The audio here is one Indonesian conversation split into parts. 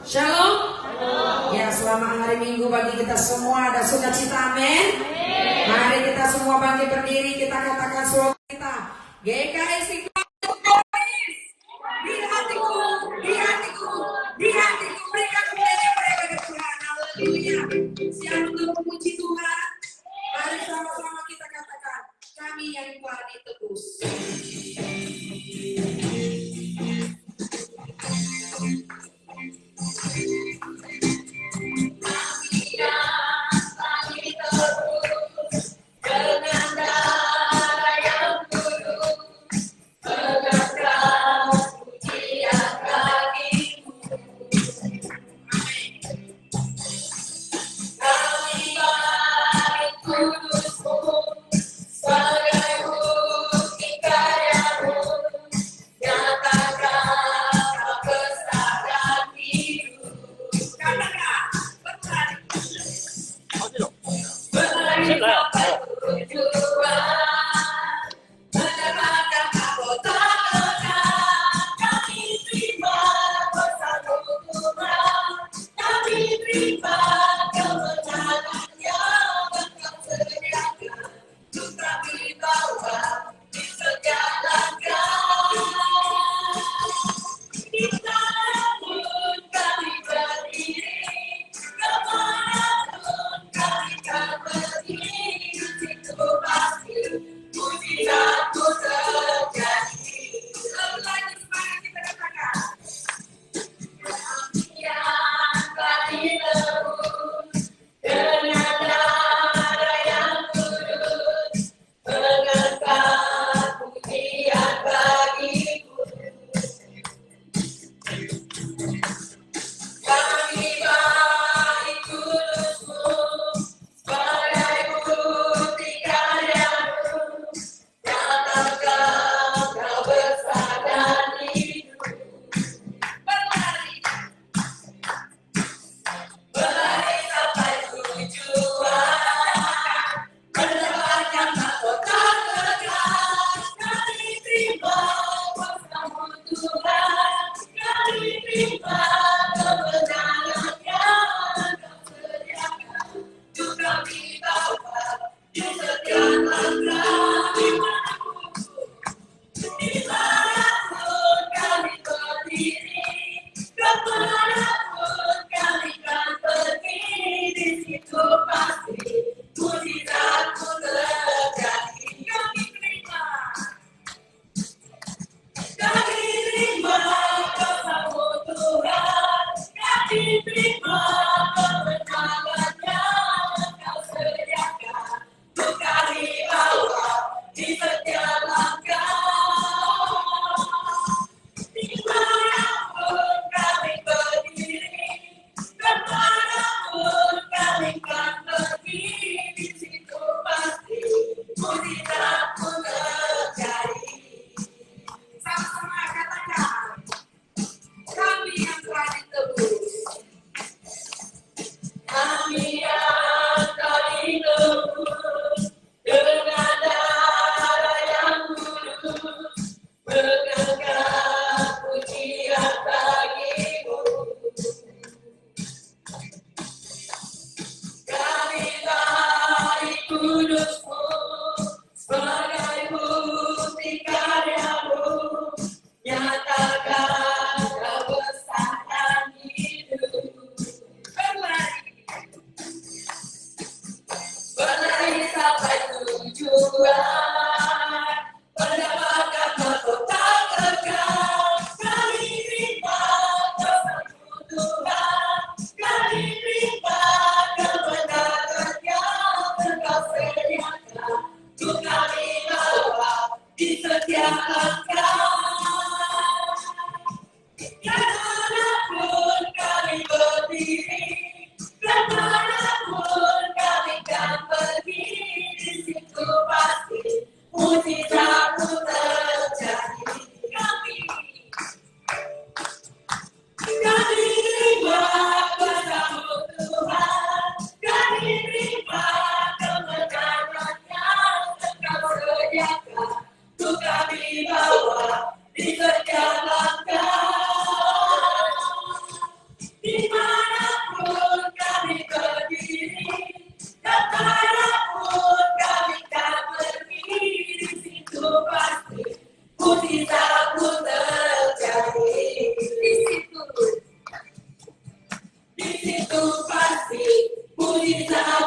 Shalom. Ya, selamat hari Minggu bagi kita semua. Ada sukacita, amin. Mari kita semua bangkit berdiri, kita katakan slogan kita. GKS di hatiku, di hatiku, di hatiku. Berikan kemuliaan kepada Tuhan. Haleluya. Siap untuk memuji Tuhan. Mari sama-sama kita katakan, kami yang telah ditebus.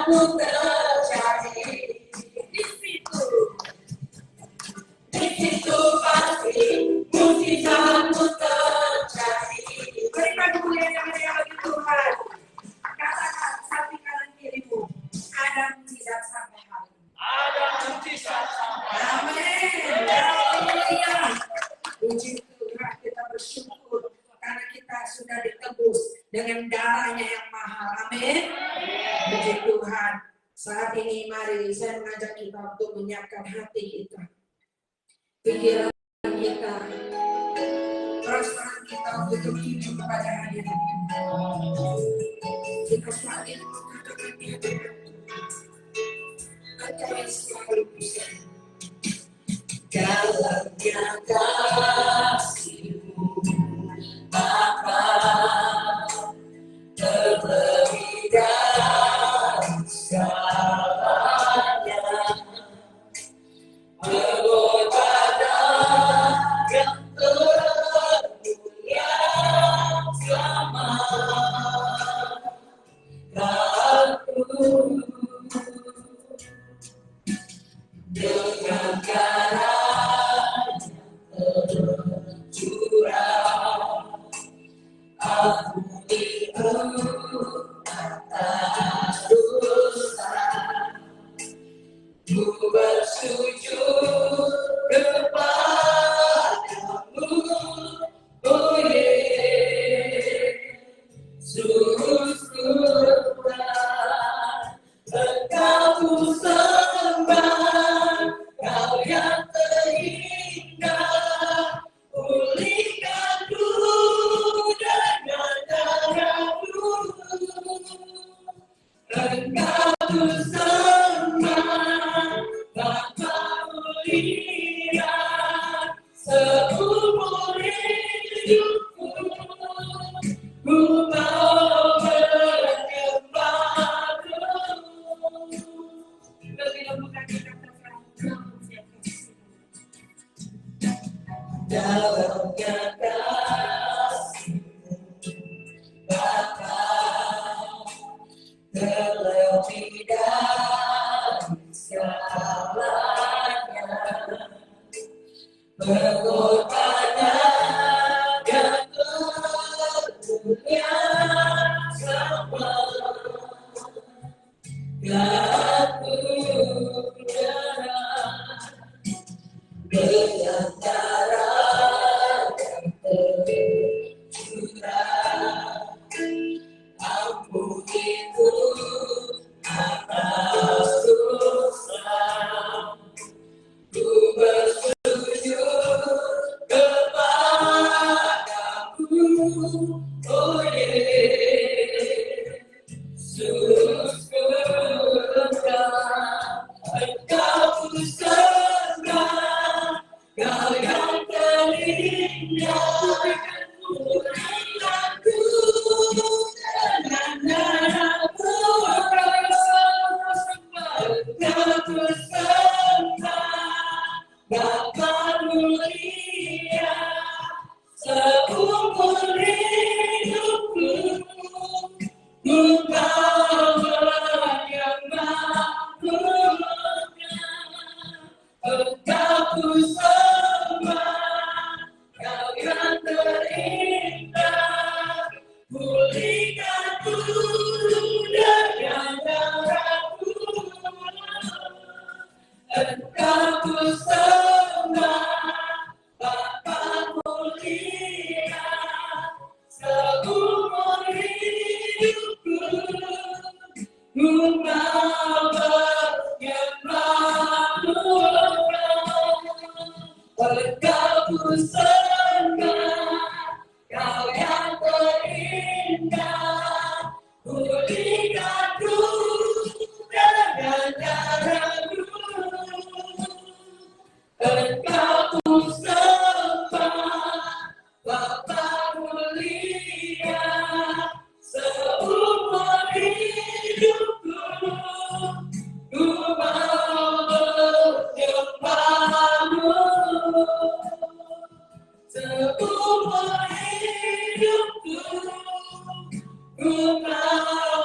mujizatmu terjadi. Di situ pasti mujizatmu terjadi. Berikan kemuliaan yang mulia bagi Tuhan. Katakan samping kanan kirimu, ada mujizat sampai hari ini. Ada mujizat sampai hari ini. Amin. Puji Tuhan, kita bersyukur karena kita sudah ditebus dengan darahnya yang mahal. Amin. Puji Tuhan. Saat ini mari saya mengajak kita untuk menyiapkan hati kita, pikiran kita, perasaan kita untuk tertuju kepada hadirat. Kita saat ini mengatakan di hadapan Engkau yang selalu bisa. Dalamnya kasih-Mu Bapa, terlebih dari segalanya, pengorbanan yang termulia selamat aku dengan darah tercurah. Aku atas dosa, ku bersujud kepadamu, oh Yesus Tuhan. Engkau ku sembah, Kau yang terindah, pulihkanku dengan darah-Mu. Engkau ku sembah, Bapa mulia, seumur hidupku, ku mau menyembah-Mu. Dalamnya kasih-Mu Bapa, terlebih dari segalanya, pengorbanan yang termulia selamat aku darah, dengan darah yang tercurah. Ampuniku atas dosa, ku bersujud kepadamu, oh Yesus Tuhan. Engkau ku sembah, Kau yang terindah, pulihkanku dengan darah-Mu. Engkau ku sembah, Bapa mulia, seumur hidupku, ku mau menyembah-Mu. Engkau ku sembah, Kau yang terindah, pulihkanku dengan darah-Mu. Engkau ku sembah, Bapa mulia, seumur hidupku, ku mau menyembah-Mu. Engkau ku sembah, Kau yang terindah, pulihkanku dengan darah-Mu. Engkau ku sembah, Bapa mulia, seumur hidupku, ku mau menyembah-Mu. Seumur hidupku, ku mau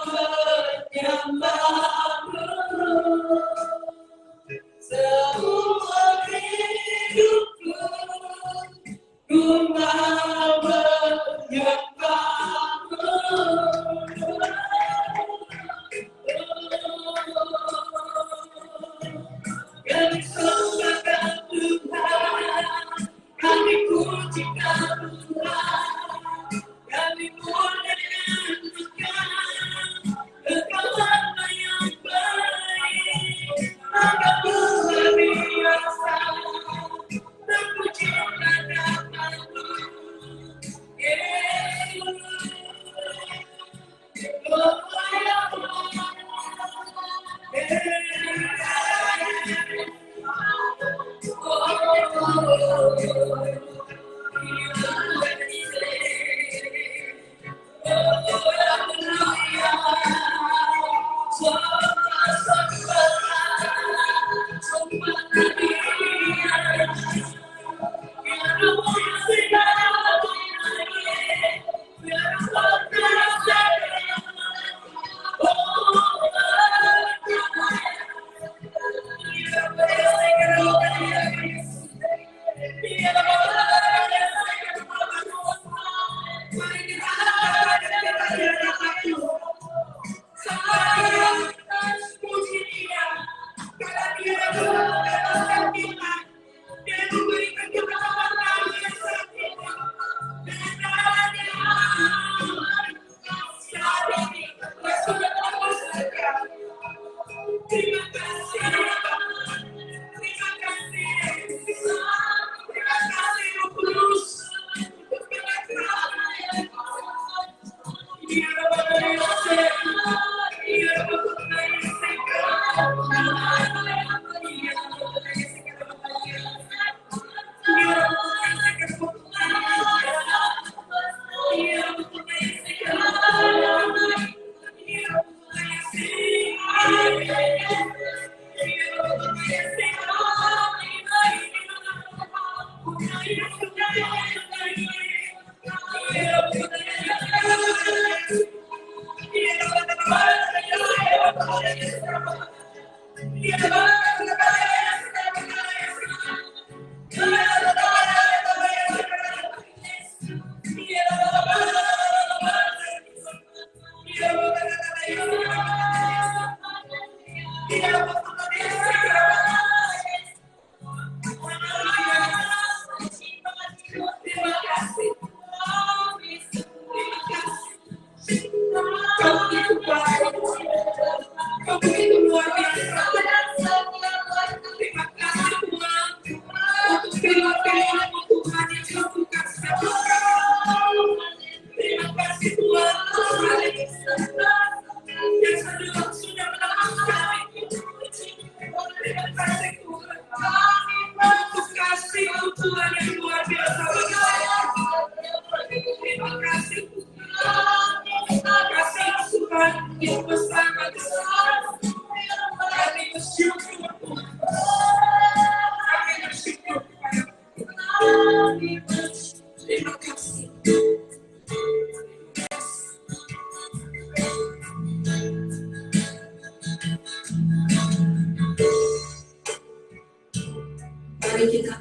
Mari kita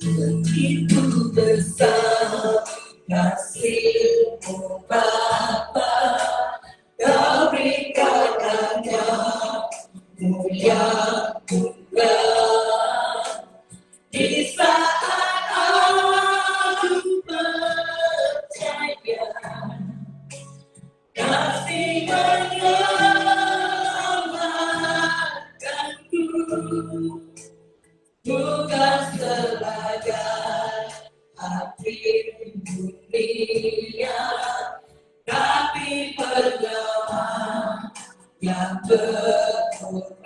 begitu besar kasih-Mu Bapa, Kau berikan hanya mulia juga di saat aku percaya kasih menyelamatkanku. Bukan sebagai api dunia, tapi perlahan yang berkorban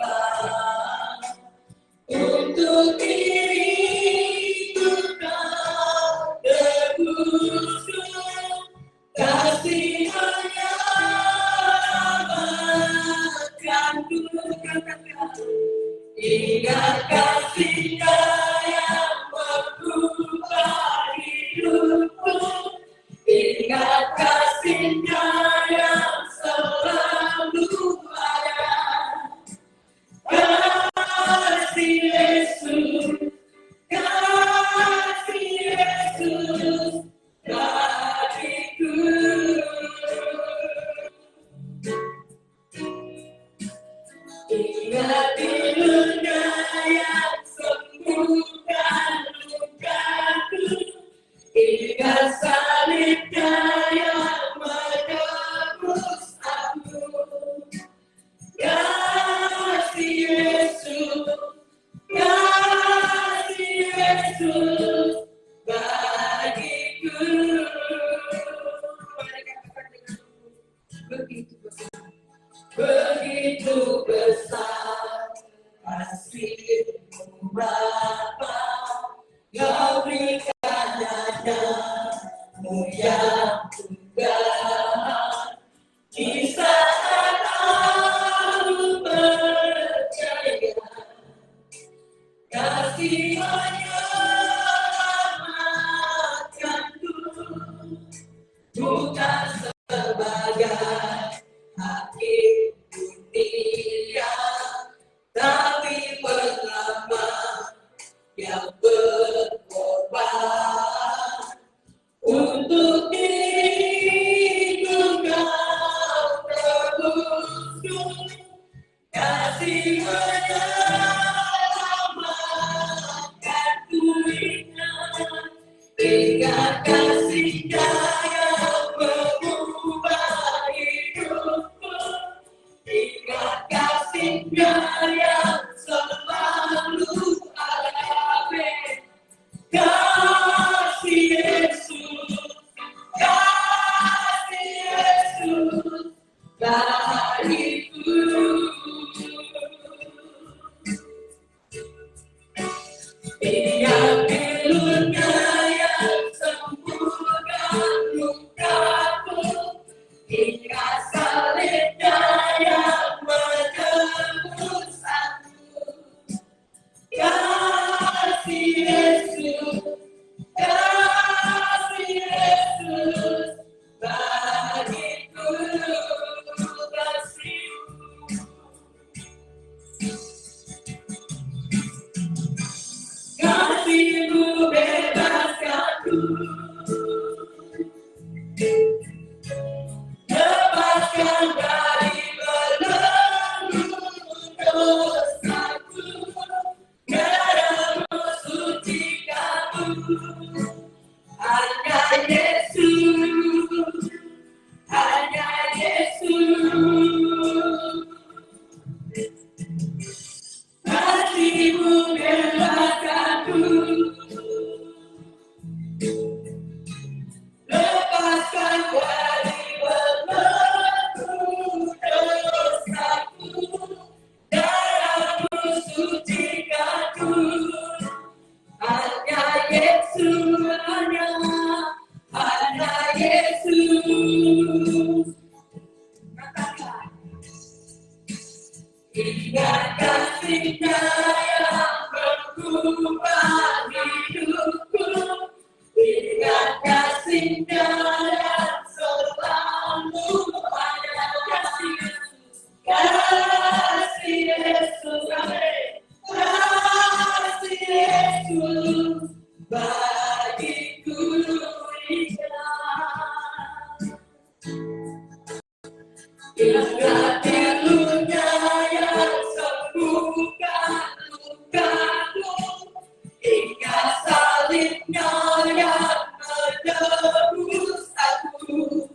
untuk diriku kau tebusku. Kasih menyelamatkanku. Ingat kasih-Nya yang mengubah hidupku. Ingat kasih-Nya yang selalu ada. Kasih Yesus, kasih Yesus, yang Tuhan. Di saat aku percaya, kasih menyelamatkanku, bukan sebagai hakim dunia, tapi penyelamat yang berkorban untuk diriku. Kau tebusku, kasih menyelamatkanku. Ingat kasih-Nya yang mengubah hidupku. Ingat kasih-Nya yang selalu ada. Kasih Yesus, kasih Yesus, bagiku. Ingat pilu-Nya yang sembuhkan lukaku. Ingat salib-Nya yang menebus aku. Kasih Yesus, kasih Yesus, bagiku kasih-Mu. Kasih-Mu bebaskanku, lepaskan dari belenggu dosaku. Darah-Mu sucikanku. Hanya Yesus, hanya Yesus. Kasih-Mu bebaskanku, lepaskan dari belenggu dosaku. Darah-Mu sucikanku. Hanya Yesus, hanya Yesus. Katakan. Ingat kasih-Nya yang mengubah hidupku. Ingat kasih-Nya yang selalu ada. Kasih Yesus, kasih Yesus, kasih Yesus, bagiku ingat. Ingat pilu-Nya yang sembuhkan lukaku. Ingat salib-Nya yang menebus aku.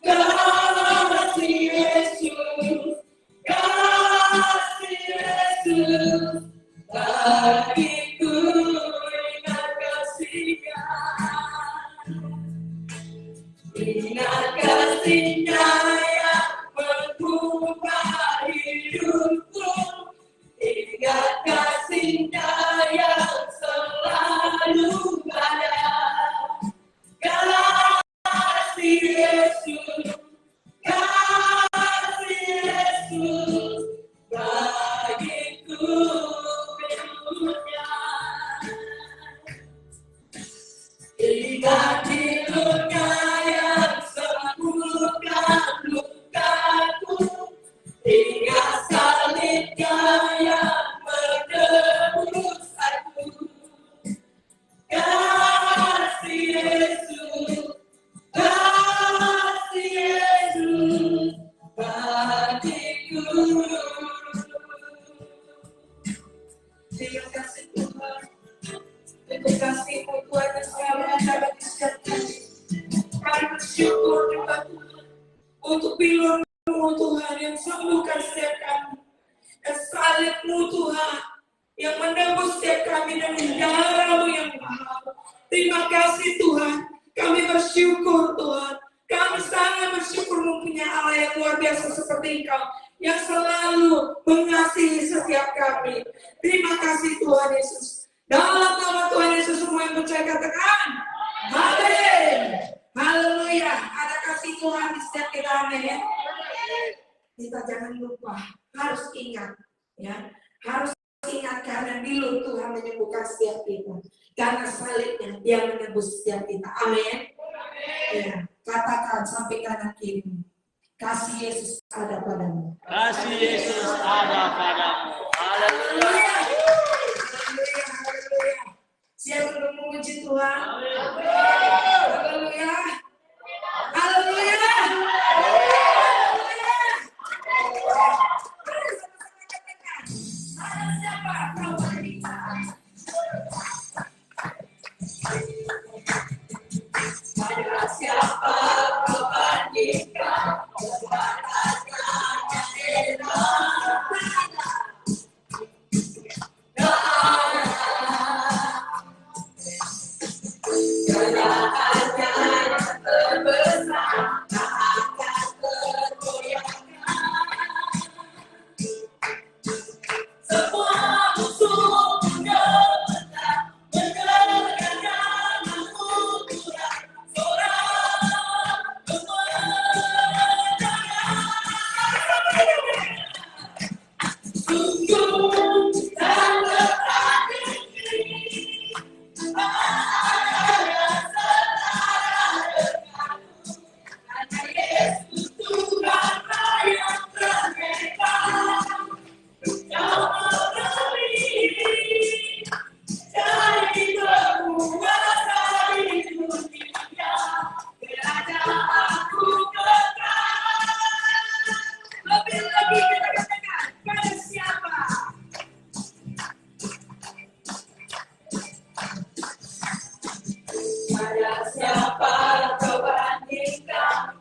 Kasih Yesus, kasih Yesus, bagiku ingat kasih-Nya. Ingat kasih-Nya yang mengubah hidupku. Ingat kasih-Nya yang selalu ada. Kasih Yesus, kasih Yesus, bagiku pilu-Nya. Ingat pilu-Nya yang sembuhkan lukaku. Ingat salib-Nya yang menebus aku. Kasih Yesus, kasih Yesus, bagiku. Terima kasih Tuhan. Terima kasih-Mu Tuhan yang selalu ada di setiap kami. Kami bersyukur juga Tuhan untuk pilu-Mu Tuhan yang sembuhkan setiap kami. Dan salib-Mu Tuhan yang menebus setiap kami dengan darah-Mu yang mahal. Terima kasih Tuhan. Kami bersyukur Tuhan. Kami sangat bersyukur mempunyai Allah yang luar biasa seperti Engkau, yang selalu mengasihi setiap kami. Terima kasih Tuhan Yesus. Dalam nama Tuhan Yesus semua yang percaya katakan, Amin. Tuhan di setiap kita, amin. Kita jangan lupa, harus ingat, ya, harus ingat karena dulu Tuhan menyembuhkan setiap kita, karena salibnya Dia menebus setiap kita, amin. Ya, katakan sampai kanan kiri, kasih Yesus ada padamu. Kasih Yesus ada padamu. Haleluya. Haleluya. Siapa yang memuji Tuhan? Haleluya. Haleluya. Ada siapa kau berbicara? Ada siapa kau bandingkan?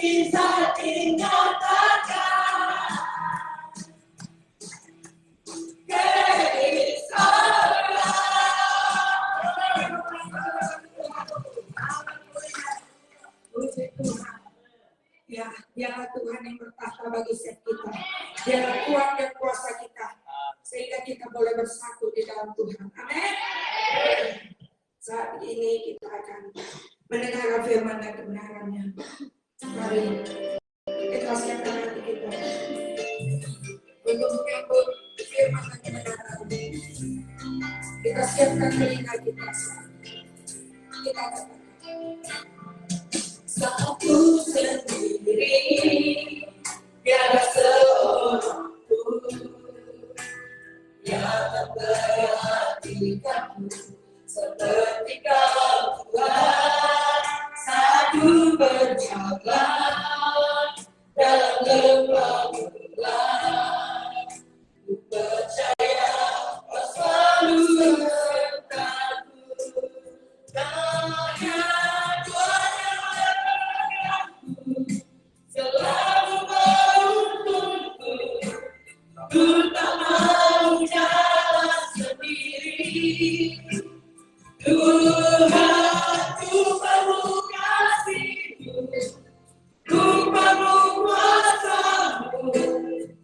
bisa dinyatakan. Ya, biarlah Tuhan yang bertahta bagi setiap kita. Biarlah Tuhan yang kuasa kita, sehingga kita boleh bersatu di dalam Tuhan. Amin. Saat ini kita akan mendengar firman dan kebenarannya. Mari kita siapkan hati kita untuk menyambut firman dan kebenarannya. Kita siapkan telinga kita. Kita katakan. Aku sendiri, tiada seorang pun yang memperhatikanku seperti Kau Tuhan. Satu berjalan dalam lembah gelap, ku percaya Kau selalu sertaku. Selalu menuntunku, ku tak mau jalan sendiri. Tuhan, ku perlu kasih-Mu, ku perlu kuasa-Mu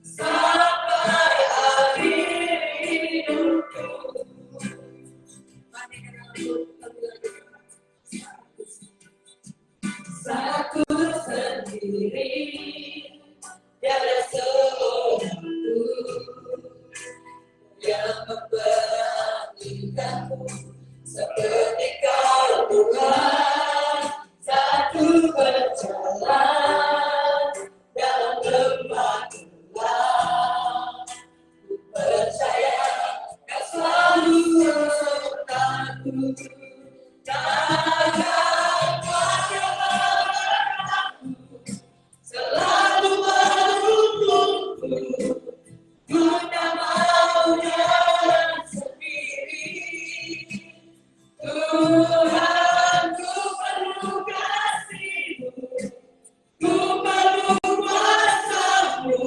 sampai akhir hidupku. Aku sendiri, tiada seorang pun yang memperhatikanku seperti Kau Tuhan. Satu berjalan dalam lembah gelap, ku percaya Kau selalu sertaku. Takkan selalu menuntunku, ku tak mau jalan sendiri. Tuhan, ku perlu kasih-Mu, ku perlu kuasa-Mu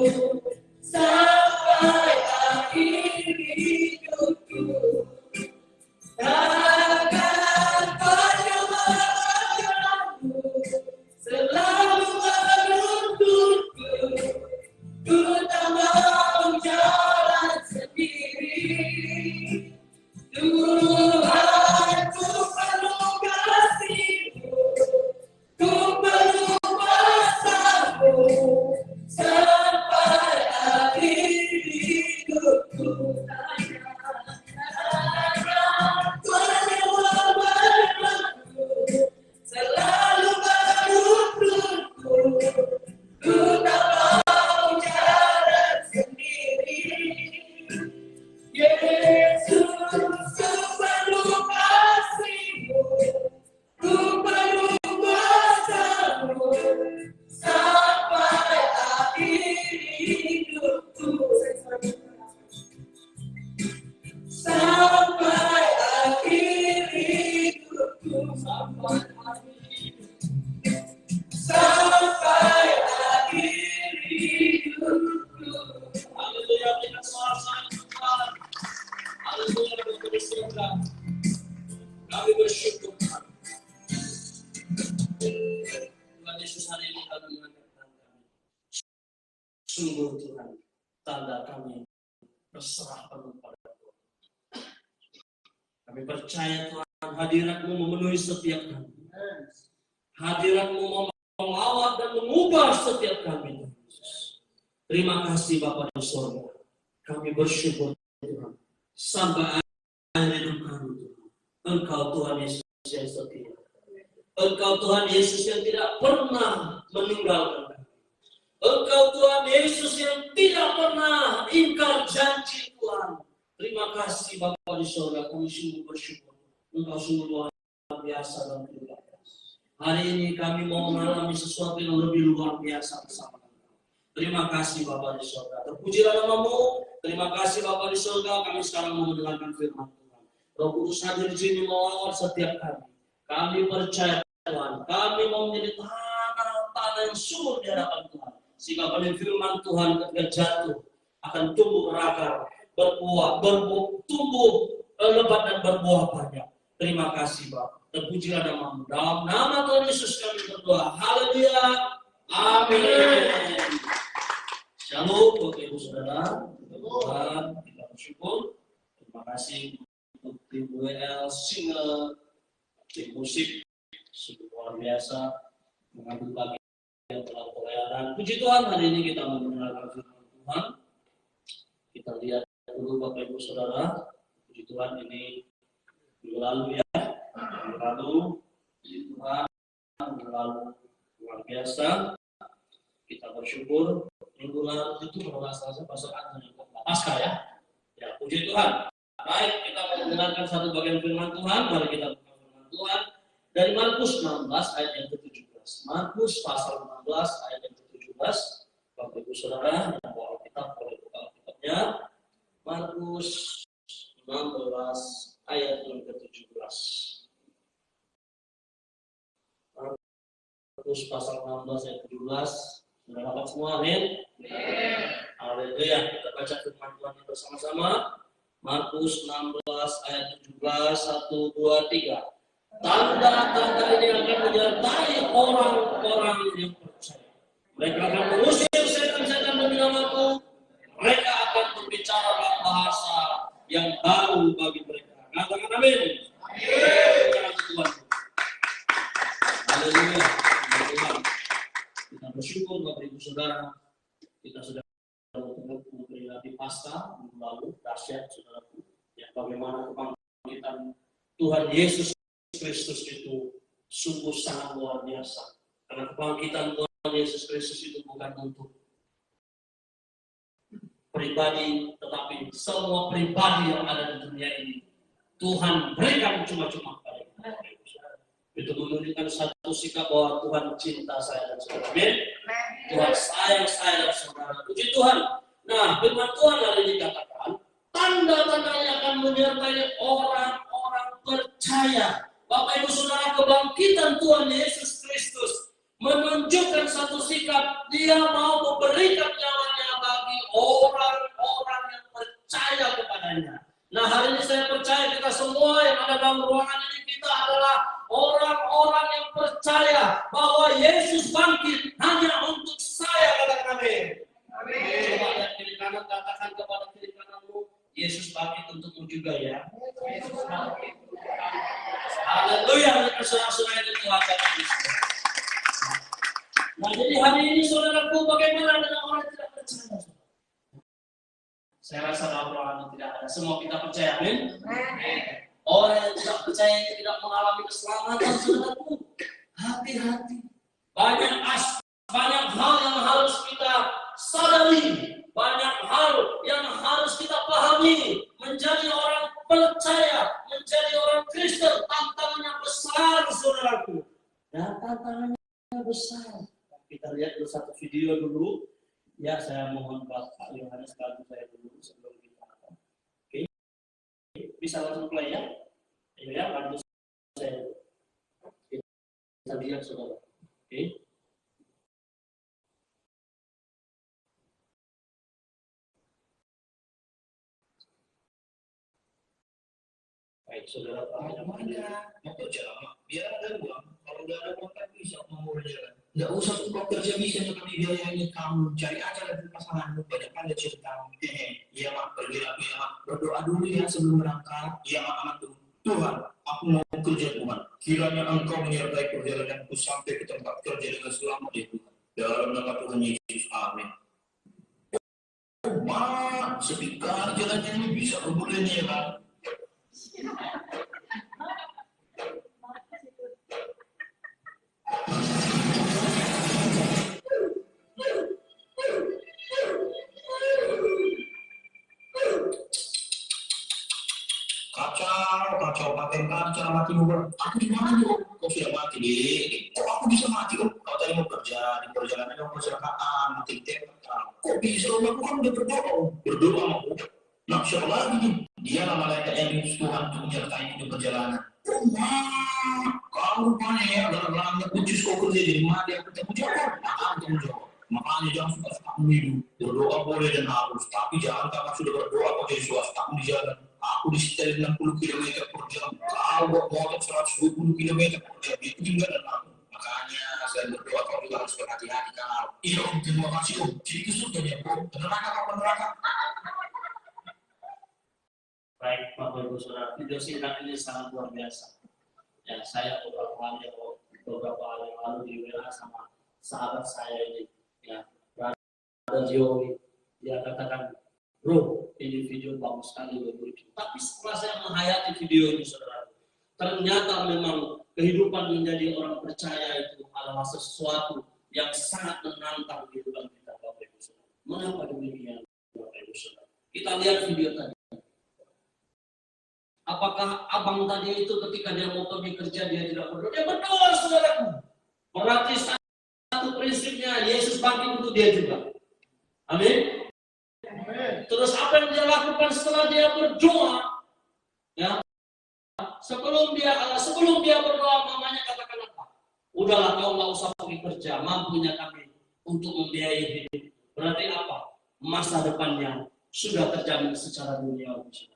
sampai akhir hidupku. Takkan perjuanganmu selalu menuntunku, ku tak mau jalan sendiri. Tuhan, ku perlu kasih-Mu, ku perlu kuasa-Mu sampai akhir hidupku. Selalu menuntunku, ku tak mau jalan sendiri. Yesus, ku perlu kasih-Mu, ku perlu kuasa-Mu sampai akhir hidupku. Sampai akhir hidupku. Sampai akhir hidupku. Haleluya, kita sama-sama Tuhan. Haleluya, bersyukur. Kami bersyukur. Tuhan Yesus, hari ini kami mengangkat kami. Sungguh Tuhan, tanda kami berserah penuh pada Tuhan. Kami percaya Tuhan, hadirat-Mu memenuhi setiap kami. Hadirat-Mu melawat dan mengubah setiap kami. Terima kasih Bapa di surga. Kami bersyukur Tuhan. Sampai akhir hidup kami Tuhan. Engkau Tuhan Yesus yang setia. Engkau Tuhan Yesus yang tidak pernah meninggalkan kami. Engkau Tuhan Yesus yang tidak pernah ingkar janji Tuhan. Terima kasih Bapa di surga. Kami sungguh bersyukur. Engkau sungguh luar biasa dan luar biasa. Hari ini kami mau mengalami sesuatu yang lebih luar biasa bersama. Terima kasih Bapa di surga. Terpujilah nama-Mu. Terima kasih Bapa di surga. Kami sekarang mau mendengarkan firman Tuhan. Roh Kudus hadir di sini melawat setiap kami. Kami percaya Tuhan. Kami mau menjadi tanah tanah yang subur di hadapan Tuhan. Sehingga benih firman Tuhan ketika jatuh akan tumbuh berakar, berbuah, tumbuh lebat dan berbuah banyak. Terima kasih Bapak. Terpujilah namamu. Dalam nama Tuhan Yesus kami berdoa. Haleluya. Amin. Shalom Bapak Ibu Saudara. Tuhan kita bersyukur. Terima kasih untuk tim WL Singer, tim musik sungguh luar biasa mengambil bagian dalam pelayanan. Puji Tuhan, hari ini kita mendengarkan firman Tuhan. Kita lihat dulu Bapak Ibu Saudara. Puji Tuhan, ini minggu lalu ya. Minggu lalu, puji Tuhan, minggu lalu luar biasa. Kita bersyukur. Minggu lalu itu kalau nggak salah Pastor Anton Pasca ya. Ya, puji Tuhan. Baik, kita mendengarkan satu bagian firman Tuhan. Mari kita buka firman Tuhan dari Markus 16 ayat yang ke-17. Markus pasal 16 ayat yang ke-17. Bapak Ibu Saudara yang bawa Alkitab boleh buka Alkitabnya. Markus 16 ayat yang ke-17. Markus pasal 16 ayat ke-17. Sudah dapat semua, amin? Haleluya. Kita baca firman Tuhan bersama-sama. Markus 16 ayat 17, 1, 2, 3. Tanda-tanda ini akan menyertai orang-orang yang percaya. Mereka akan mengusir setan-setan demi namaku. Mereka akan berbicara bahasa yang baru bagi mereka. Katakan amin. Amin. Tuhan. Haleluya. Kita bersyukur Bapak Ibu Saudara. Kita sudah memperingati Paskah minggu lalu, dahsyat saudaraku, yang bagaimana kebangkitan Tuhan Yesus Kristus itu sungguh sangat luar biasa. Karena kebangkitan Tuhan Yesus Kristus itu bukan untuk pribadi, tetapi semua pribadi yang ada di dunia ini Tuhan berikan cuma-cuma kepada kita. Itu menunjukkan satu sikap bahwa Tuhan cinta saya dan saudara. Amin. Tuhan sayang saya dan saudara. Puji Tuhan. Nah, firman Tuhan hari ini katakan, tanda-tandanya akan menyertai orang-orang percaya. Bapak Ibu Saudara, kebangkitan Tuhan Yesus Kristus menunjukkan satu sikap, dia mau memberikan nyawanya bagi orang-orang yang percaya kepadanya. Nah, hari ini saya percaya kita semua yang ada dalam ruangan ini, kita adalah orang-orang yang percaya bahwa Yesus bangkit hanya untuk saya. Katakan amin. Amin. Coba lihat kiri kanan, katakan kepada kiri kananmu, Yesus bangkit untukmu juga ya. Haleluya, saudara-saudara itu Tuhan kata Yesus. Nah, jadi hari ini saudaraku, bagaimana dengan orang yang tidak percaya? Saya rasa dalam ruangan tidak ada. Semua kita percaya, amin. Orang yang tidak percaya tidak mengalami keselamatan, saudaraku. Hati-hati. Banyak hal yang harus kita sadari. Banyak hal yang harus kita pahami. Menjadi orang percaya, menjadi orang Kristen, tantangannya besar, saudaraku. Dan tantangannya besar. Kita lihat dulu satu video dulu. Ya, saya mohon Pak Yohanes bantu saya dulu sebelum kita. Oke. Bisa langsung play ya. Ayo ya, bantu saya. Kita lihat saudara. Oke. Baik, saudara Pak. Mau kerja lama, biar ada uang. Kalau udah ada uang kan bisa mau berjalan. Nggak usah untuk kerja bisa kami biayanya kamu. Cari aja lagi pasanganmu. Banyak kan ada cerita. Iya mak, pergi aku ya mak. Berdoa dulu ya sebelum berangkat. Iya mak, amat tuh. Tuhan, aku mau kerja Tuhan. Kiranya Engkau menyertai perjalananku sampai ke tempat kerja dengan selamat ya Tuhan. Dalam nama Tuhan Yesus, amin. Mak, sepikan jalannya ini bisa berbulan ya kan? Kacau paten cara mati mobil. Aku di mana nih? Kau sudah mati di? Kok aku bisa mati? Kau tadi mau kerja di perjalanan yang kecelakaan, mati tembak. Kok bisa? Aku kan udah berdoa mau. Nah siapa lagi nih? Dia malaikat yang Tuhan untuk menyertai di perjalanan. Kamu tahu rupanya ya, dalam khusus kau kerja di mana dia ketemu jawab, tanggung jawab. Makanya jangan suka meniru. Berdoa boleh dan harus, tapi jangan kakak sudah berdoa pakai swasta di jalan. Aku disetel 60 km per jam. Kau bawa motor 120 km per jam. Itu juga dan aku. Makanya saya berdoa kau juga harus berhati-hati kau. Iya om, terima kasih om. Jadi ke surga ya om. Neraka apa neraka? Baik, Bapak Ibu Saudara, video singkat ini sangat luar biasa. Ya, saya beberapa hari yang lalu di WA sama sahabat saya ini, ya, Brother Joey, dia katakan, bro, ini video bagus sekali, lucu. Tapi setelah saya menghayati video ini, saudara, ternyata memang kehidupan menjadi orang percaya itu adalah sesuatu yang sangat menantang kehidupan kita, Bapak Ibu Saudara. Mengapa demikian, Bapak Ibu Saudara? Kita lihat video tadi. Apakah abang tadi itu ketika dia mau pergi kerja dia tidak berdoa? Dia berdoa, saudaraku. Berarti satu prinsipnya Yesus bangkit untuk dia juga. Amin. Terus apa yang dia lakukan setelah dia berdoa? Ya, sebelum dia berdoa, mamanya katakan apa? Udahlah kau nggak usah pergi kerja, mampunya kami untuk membiayai hidup. Berarti apa? Masa depannya sudah terjamin secara duniawi.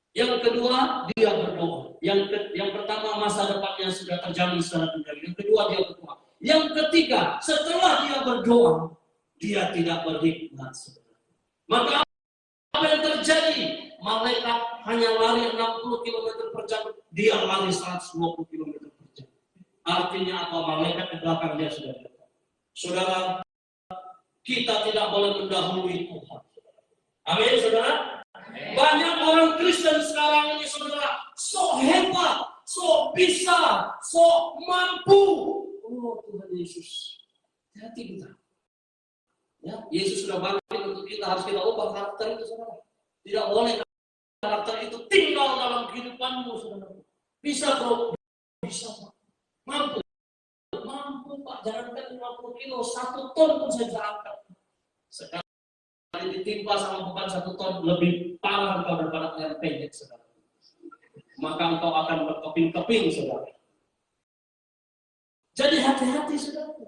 Yang kedua, dia berdoa. Yang pertama, masa depannya sudah terjamin secara duniawi. Yang kedua, dia berdoa. Yang ketiga, setelah dia berdoa, dia tidak berhikmat. Maka apa yang terjadi? Malaikat hanya lari 60 km per jam, dia lari 120 km per jam. Artinya apa? Malaikat di belakang dia sudah datang. Saudara, kita tidak boleh mendahului Tuhan. Amin, saudara. Banyak orang Kristen sekarang ini, saudara, so hebat, so bisa, so mampu. Oh Tuhan Yesus, hati kita. Ya, Yesus sudah bangkit untuk kita, harus kita ubah karakter itu, saudara. Tidak boleh karakter itu tinggal dalam kehidupanmu, saudara. Bisa bro, bisa Pak. Mampu Pak, jangan kan 50 kilo, 1 ton pun saya bisa angkat. Sekarang ditimpa sama beban 1 ton, lebih parah engkau daripada yang pendek, saudara. Maka engkau akan berkeping-keping, saudara. Jadi hati-hati, saudara.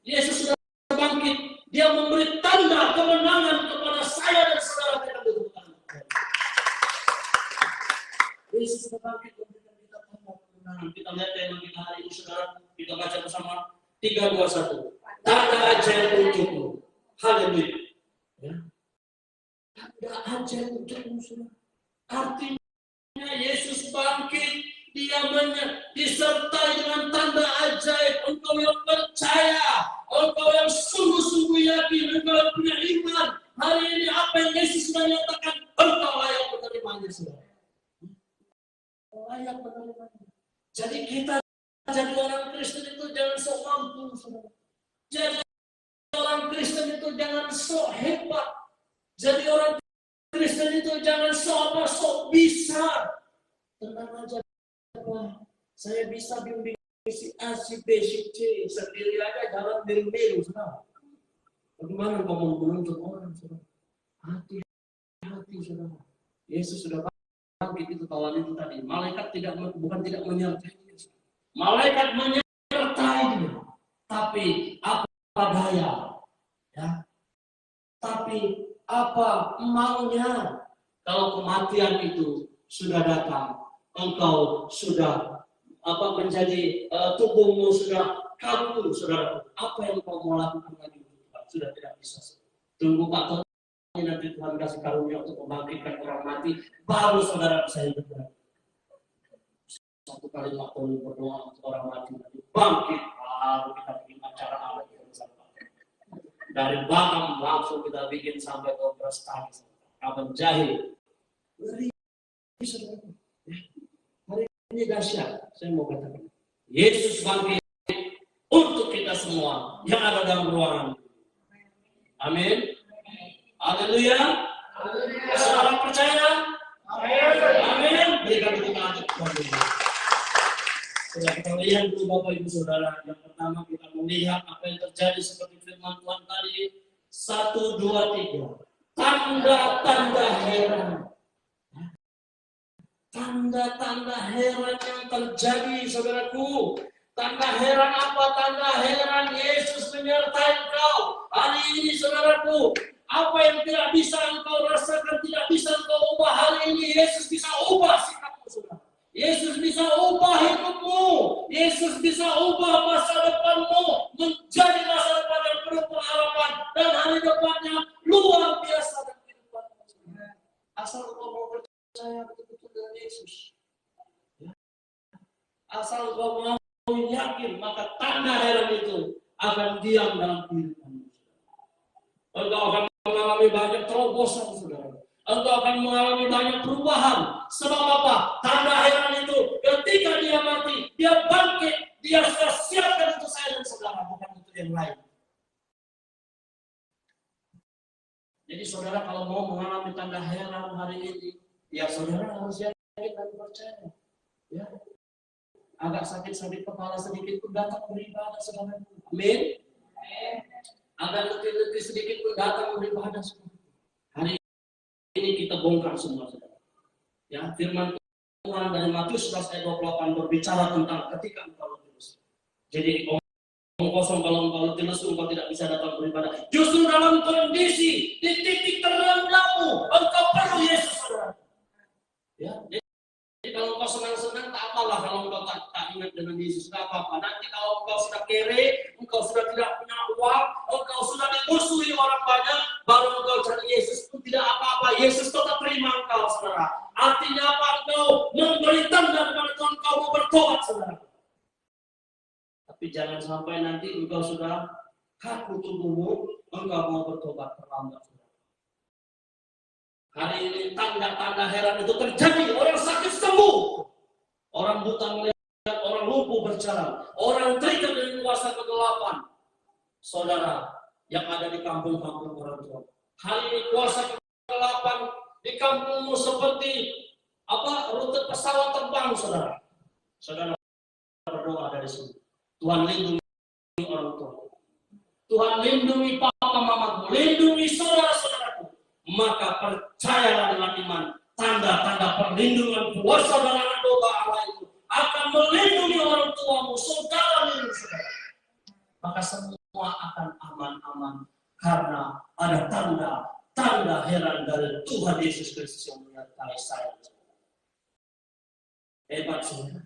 Yesus sudah bangkit, dia memberi tanda kemenangan kepada saya dan saudara kita berdoa. Yesus sudah bangkit, memberikan kita tanda kemenangan. Kita lihat tema kita hari ini, saudara. Kita baca bersama 3, 2, 1. Tanda ajaib untukmu. Haleluya. Ya. Tanda ajaib untukmu, saudara. Artinya Yesus bangkit, dia disertai dengan tanda ajaib. Engkau yang percaya, engkau yang sungguh-sungguh yakin, engkau yang punya iman. Hari ini apa yang Yesus sudah nyatakan, engkau layak menerimanya, saudara. Layak menerimanya. Jadi kita jadi orang Kristen itu jangan sok mampu, saudara. Jadi orang Kristen itu jangan sok hebat. Jadi orang Kristen itu jangan sok bisa. Tenang aja, saya bisa bimbing si A, si B, si C. Sendiri aja jalan miring-miring, saudara. Bagaimana kau mau menuntut orang, saudara? Hati-hati, saudara. Yesus sudah bangkit itu kawan itu tadi. Malaikat bukan tidak menyertai dia. Malaikat menyertai dia. Tapi apa daya? Ya. Tapi apa maunya? Kalau kematian itu sudah datang, engkau sudah menjadi tubuhmu sudah kabur, saudara. Apa yang kau mau lakukan lagi? Sudah tidak bisa. Tunggu Pak Tony, nanti Tuhan kasih karunia untuk membangkitkan orang mati, baru saudara bisa hidup lagi. Satu kali Pak Tony berdoa untuk orang mati, nanti bangkit, baru kita bikin acara alat bersama. Dari Batam langsung kita bikin sampai ke Prestasi, Kapan Jahil. Hari ini dahsyat, saya mau katakan. Yesus bangkit untuk kita semua yang ada dalam ruangan. Amin. Haleluya. Saudara percaya? Amin. Berikan kita sudah kita lihat dulu Bapak Ibu Saudara. Yang pertama kita melihat apa yang terjadi seperti firman Tuhan tadi. 1, 2, 3. Tanda-tanda heran. tanda-tanda heran yang terjadi, saudaraku. Tanda heran apa? Tanda heran Yesus menyertai engkau. Hari ini, saudaraku, apa yang tidak bisa engkau rasakan, tidak bisa engkau ubah, hari ini Yesus bisa ubah sikapmu, saudara. Yesus bisa ubah hidupmu. Yesus bisa ubah masa depanmu menjadi masa depan yang penuh pengharapan, dan hari depannya luar biasa dan kehidupanmu. Asal engkau mau percaya betul-betul dengan Yesus. Ya. Asal engkau mau yakin, maka tanda heran itu akan diam dalam kehidupanmu. Engkau akan mengalami banyak terobosan, saudara. Engkau akan mengalami banyak perubahan. Sebab apa? Tanda heran itu ketika dia mati, dia bangkit, dia sudah siapkan untuk saya dan saudara, bukan untuk yang lain. Jadi saudara kalau mau mengalami tanda heran hari ini, ya saudara harus yakin dan percaya. Ya. Agak sakit-sakit kepala sedikit pun datang beribadah, saudara. Amin. Agak letih-letih sedikit pun datang beribadah, saudara. Hari ini kita bongkar semua, saudara. Ya, firman Tuhan dari Matius 11 ayat 28 berbicara tentang ketika engkau letih lesu. Jadi omong kosong kalau engkau letih lesu, engkau tidak bisa datang beribadah. Justru dalam kondisi di titik terendahmu, engkau perlu Yesus, saudara. Ya, jadi kalau engkau senang-senang tak apalah, kalau engkau tak ingat dengan Yesus, tak apa-apa. Nanti kalau engkau sudah kere, engkau sudah tidak punya uang, engkau sudah dimusuhi orang banyak, baru engkau cari Yesus pun tidak apa-apa. Yesus tetap terima engkau, saudara. Artinya apa? Engkau memberi tanda kepada Tuhan, engkau mau bertobat, saudara. Tapi jangan sampai nanti engkau sudah kaku tubuhmu, engkau mau bertobat terlambat, saudara. Hari ini tanda-tanda heran itu terjadi. Orang sakit sembuh, orang buta melihat, orang lumpuh berjalan, orang terikat dari kuasa kegelapan. Saudara yang ada di kampung-kampung orang tua, hari ini kuasa kegelapan di kampungmu seperti rute pesawat terbang, saudara. Saudara berdoa dari sini, Tuhan lindungi orang tua, Tuhan lindungi papa mamaku, lindungi saudara-saudaraku. Maka percayalah dengan iman, tanda-tanda perlindungan kuasa dan anak domba Allah itu akan melindungi orang tuamu, saudara-saudara. Maka semua akan aman-aman karena ada tanda heran dari Tuhan Yesus Kristus yang menyertai saya. Hebat, saudara.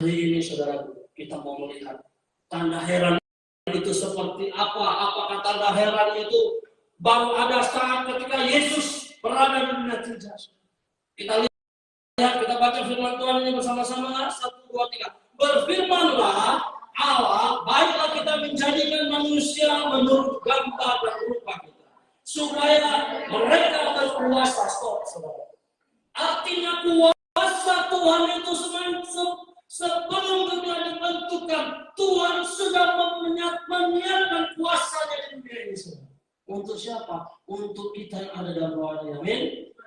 Hari ini, saudara, kita mau melihat tanda heran itu seperti apa. Apakah tanda heran itu baru ada saat ketika Yesus berada di dunia kerja? Kita lihat, kita baca firman Tuhan ini bersama-sama. 1, 2, 3. Berfirmanlah Allah, baiklah kita menjadikan manusia menurut gambar dan rupa kita, supaya mereka berkuasa. Stop, saudara. Artinya kuasa Tuhan itu sebelum dunia dibentukkan, Tuhan sudah menyiapkan kuasanya di dunia ini, saudara. Untuk siapa? Untuk kita yang ada dalam rohani. Amin.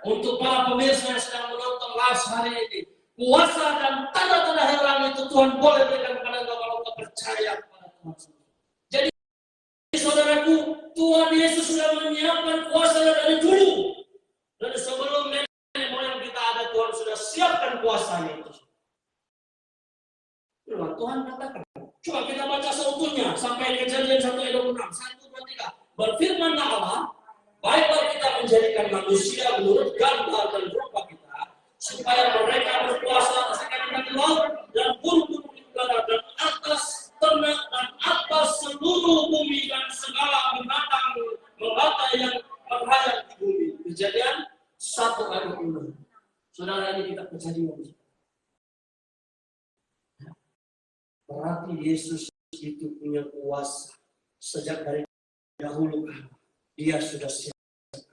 Untuk para pemirsa yang sedang menonton live hari ini, kuasa dan tanda-tanda heran itu Tuhan boleh berikan kepada engkau kalau engkau percaya kepada Tuhan. Jadi saudaraku, Tuhan Yesus sudah menyiapkan kuasa dari dulu. Dari sebelum nenek moyang kita ada, Tuhan sudah siapkan kuasanya itu. Tuhan katakan, coba kita baca seutuhnya sampai Kejadian 1 ayat 26. 1, 2, 3. Berfirmanlah Allah, baiklah kita menjadikan manusia menurut gambar dan rupa kita, supaya mereka berkuasa atas ikan di laut dan burung-burung di udara dan atas ternak dan atas seluruh bumi dan segala binatang melata yang berhayat di bumi. Kejadian 1 ayat 26. Saudara, ini kita kejadian. Berarti Yesus itu punya kuasa sejak dari dahulu. Dia sudah siapkan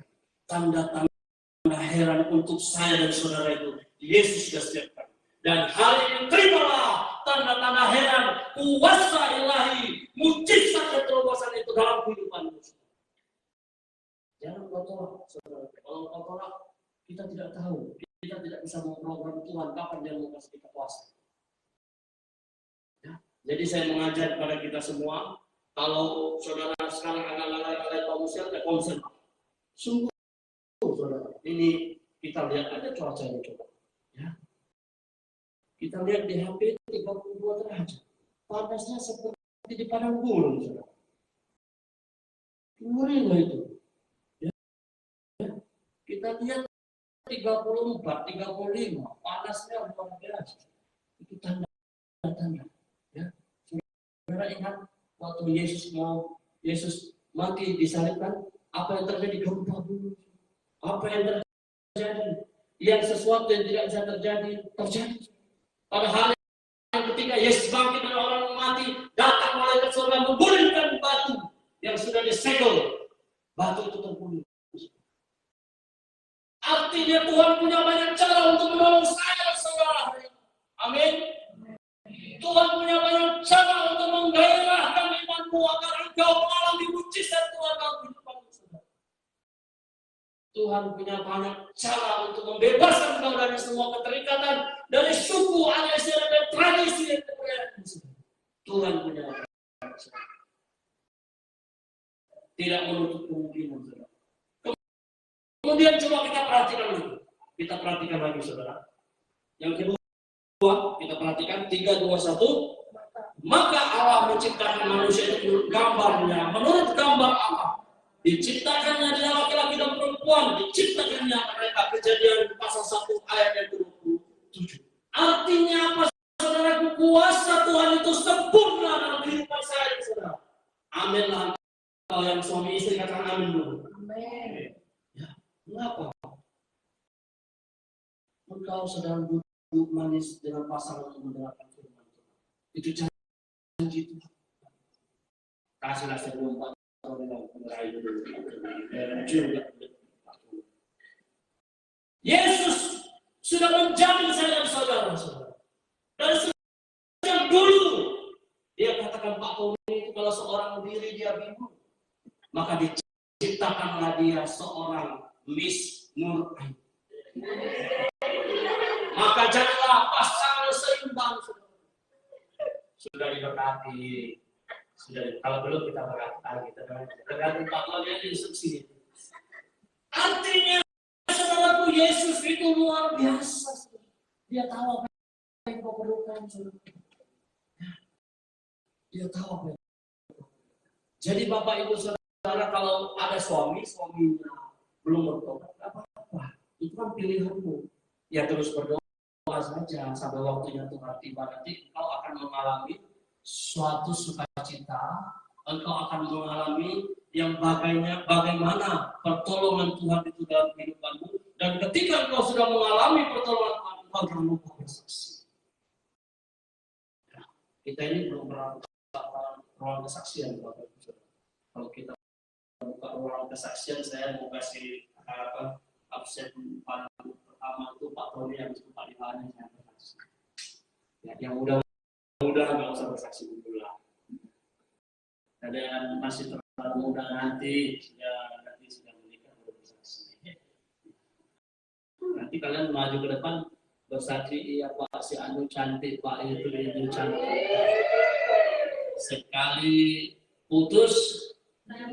tanda-tanda heran untuk saya dan saudara itu. Yesus sudah siapkan. Dan hari ini terimalah tanda-tanda heran, kuasa ilahi, mujizat dan terobosan itu dalam kehidupanmu. Jangan kau tolak, saudara. Kalau kau tolak, kita tidak tahu. Kita tidak bisa memprogram Tuhan kapan dia mau kasih kita kuasa. Ya. Jadi saya mengajar kepada kita semua, kalau saudara sekarang agak lalai komersial, ya konsen. Sungguh, saudara, ini Kita lihat aja cuacanya coba. Ya. Kita lihat di HP 32 derajat. Panasnya seperti di padang gurun. Ngeri loh itu. Ya. Kita lihat 34, 35, panasnya luar biasa. Itu tanda-tanda. Ya. Saudara ingat waktu Yesus mati disalibkan, apa yang terjadi? Gempa bumi. Apa yang terjadi? Yang sesuatu yang tidak bisa terjadi. Pada hari yang ketika Yesus bangkit dari orang mati, datang malaikat surga menggulingkan batu yang sudah disegel. Batu itu terbunuh. Artinya Tuhan punya banyak cara untuk menolong saya, saudara. Amin. Tuhan punya banyak cara untuk menggairahkan imanmu agar engkau mengalami mujizat Tuhan dalam kehidupanmu, saudara. Tuhan punya banyak cara untuk membebaskan engkau dari semua keterikatan, dari suku, adat, dan tradisi yang kepercayaan. Tuhan punya banyak cara. Tidak menutup kemungkinan, saudara. Kemudian coba kita perhatikan dulu. Kita perhatikan lagi, saudara. Yang kedua, kita perhatikan 3, 2, 1. Maka Allah menciptakan manusia itu menurut gambarnya. Menurut gambar Allah. Diciptakannya dia laki-laki dan perempuan. Diciptakannya mereka. Kejadian pasal 1 ayat yang 27. Artinya apa, saudaraku? Kuasa Tuhan itu sempurna dalam kehidupan saya, saudara. Amin lah. Kalau yang suami istri katakan amin dulu. Amin. Ya, kenapa? Engkau sedang duduk manis dengan pasangan untuk menerapkan firman Tuhan. Itu janji Tuhan. Kasihlah sebelum 4 tahun yang meraih dulu. Yesus sudah menjamin saya dan saudara-saudara. Dan sejak dulu dia katakan Pak Tony itu kalau seorang diri dia bingung, maka diciptakanlah dia seorang Miss Nur Ain. Maka janganlah pasangan seimbang. Sudah diberkati. Kalau belum kita berkata kita tergantung Pak Tony instruksi itu. Artinya saudaraku, Yesus itu luar biasa. Dia tahu apa yang kau perlukan. Dia tahu apa yang. Jadi Bapak Ibu Saudara, kalau ada suaminya belum bertobat, apa-apa. Itu kan pilihanmu. Ya terus berdoa saja sampai waktunya Tuhan tiba. Nanti engkau akan mengalami suatu sukacita. Engkau akan mengalami yang bagaimana pertolongan Tuhan itu dalam kehidupanmu. Dan ketika engkau sudah mengalami pertolongan Tuhan, engkau jangan lupa bersaksi. Kita ini belum pernah ruang kesaksian, Bapak Ibu Saudara. Kalau kita buka ruang kesaksian, saya mau kasih absen paling pertama itu Pak Tony yang sempat dihanya saya bersaksi. Ya, yang muda-muda nggak usah bersaksi dulu lah. Ada yang masih terlalu muda nanti sudah menikah baru bersaksi. Nanti kalian maju ke depan bersaksi, iya Pak si Anu cantik, Pak itu cantik. Sekali putus,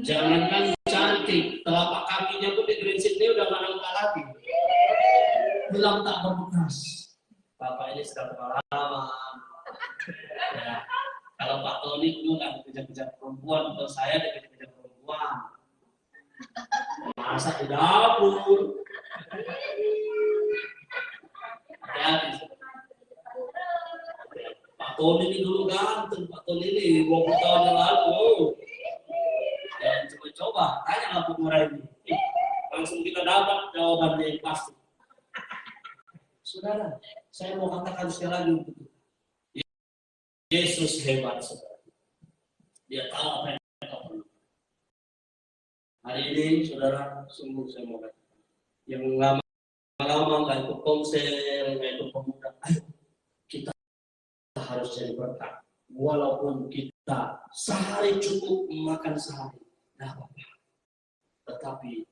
jangankan cantik, telapak kakinya pun di Green Sydney udah nggak nampak lagi. Bilang tak berbekas. Bapak ini sudah pengalaman. Ya. Kalau Pak Tony dulu nggak dikejar-kejar perempuan, kalau saya dikejar-kejar perempuan. Masak di dapur. Hati-hati. Pak Tony ini dulu ganteng, Pak Tony ini 20 tahun yang lalu. Jangan coba-coba, tanya Pak Murah ini. Langsung kita dapat jawaban yang pasti. Saudara, saya mau katakan sekali lagi untuk itu. Yesus hebat, saudara. Dia tahu apa yang kita perlu. Hari ini, saudara, sungguh saya mau katakan. Yang lama-lama nggak ikut konser, nggak ikut pemuda, ayo kita harus jadi berkat. Walaupun kita sehari cukup makan sehari, tidak apa-apa. Tetapi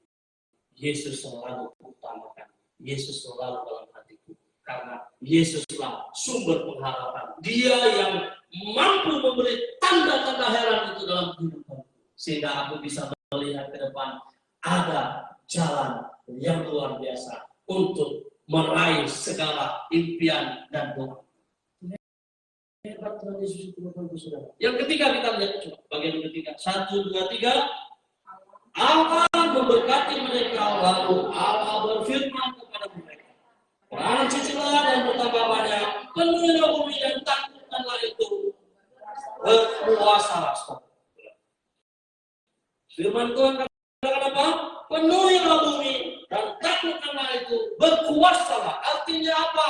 Yesus selalu utamakan. Yesus selalu dalam hatiku. Karena Yesuslah sumber pengharapan. Dia yang mampu memberi tanda-tanda heran itu dalam kehidupan. Sehingga aku bisa melihat ke depan ada jalan yang luar biasa. untuk meraih segala impian dan doa. Hebat Tuhan Yesus itu, Bapak Ibu Saudara. Yang ketiga kita lihat coba bagian ketiga. 1, 2, 3. Allah memberkati mereka, lalu Allah berfirman kepada mereka, orang cicilah dan bertambah banyak, penuhilah bumi dan taklukkanlah itu, berkuasalah. Firman Tuhan katakan apa? Penuhilah bumi dan taklukkanlah itu, berkuasalah. Artinya apa?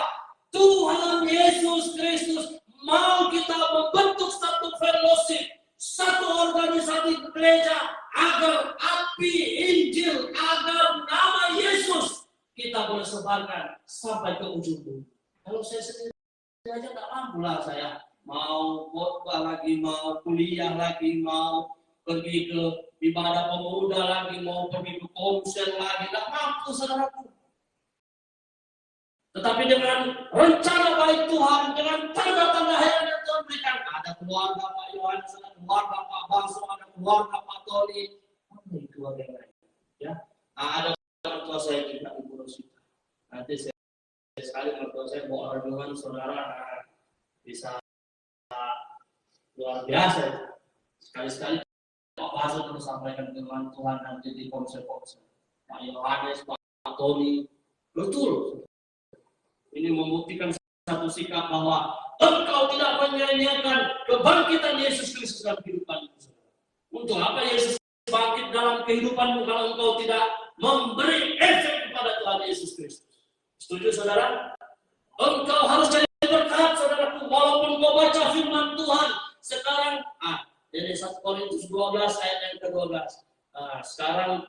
Tuhan Yesus Kristus mau kita membentuk satu fellowship, satu organisasi gereja, agar api Injil, agar nama Yesus kita boleh sebarkan sampai ke ujung bumi. Kalau saya sendiri aja nggak mampu lah, saya mau khotbah lagi, mau kuliah lagi, mau pergi ke ibadah pemuda lagi, mau pergi ke konser lagi, nggak mampu saudaraku. Tetapi dengan rencana baik Tuhan, dengan tanda-tanda heran yang Tuhan berikan, ada keluarga Pak Yohanes, ada keluarga Pak Bangso, ada keluarga Pak Tony, ada keluarga yang lain. Ya, ada mertua saya juga Ibu Rosita. Nanti saya sekali mertua saya mau renungan saudara bisa luar biasa. Sekali-sekali Pak Bangso terus sampaikan firman Tuhan nanti di konser-konser. Pak Yohanes, Pak Tony, betul. Ini membuktikan satu sikap bahwa engkau tidak menyanyiakan kebangkitan Yesus Kristus dalam kehidupanmu. Untuk apa Yesus bangkit dalam kehidupanmu kalau engkau tidak memberi efek kepada Tuhan Yesus Kristus? Setuju saudara? Engkau harus jadi berkat saudaraku, walaupun engkau baca firman Tuhan. Sekarang, dari 1 Korintus 12 ayat yang ke-12. Sekarang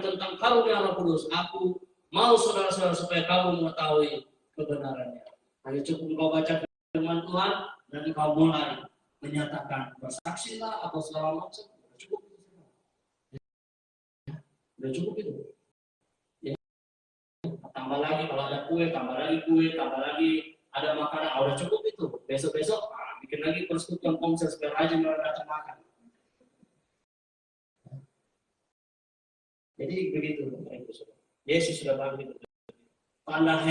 tentang karunia Roh Kudus. Aku mau saudara-saudara supaya kamu mengetahui kebenarannya. Hanya cukup engkau baca firman Tuhan dan engkau mulai menyatakan bersaksilah atau segala macam. Cukup itu. Sudah cukup itu. Ya. Tambah lagi kalau ada kue, tambah lagi kue, tambah lagi ada makanan. Udah cukup itu. Besok-besok bikin lagi persekutuan konser supaya rajin datang makan. Jadi begitu, Yesus sudah bangkit. Tanda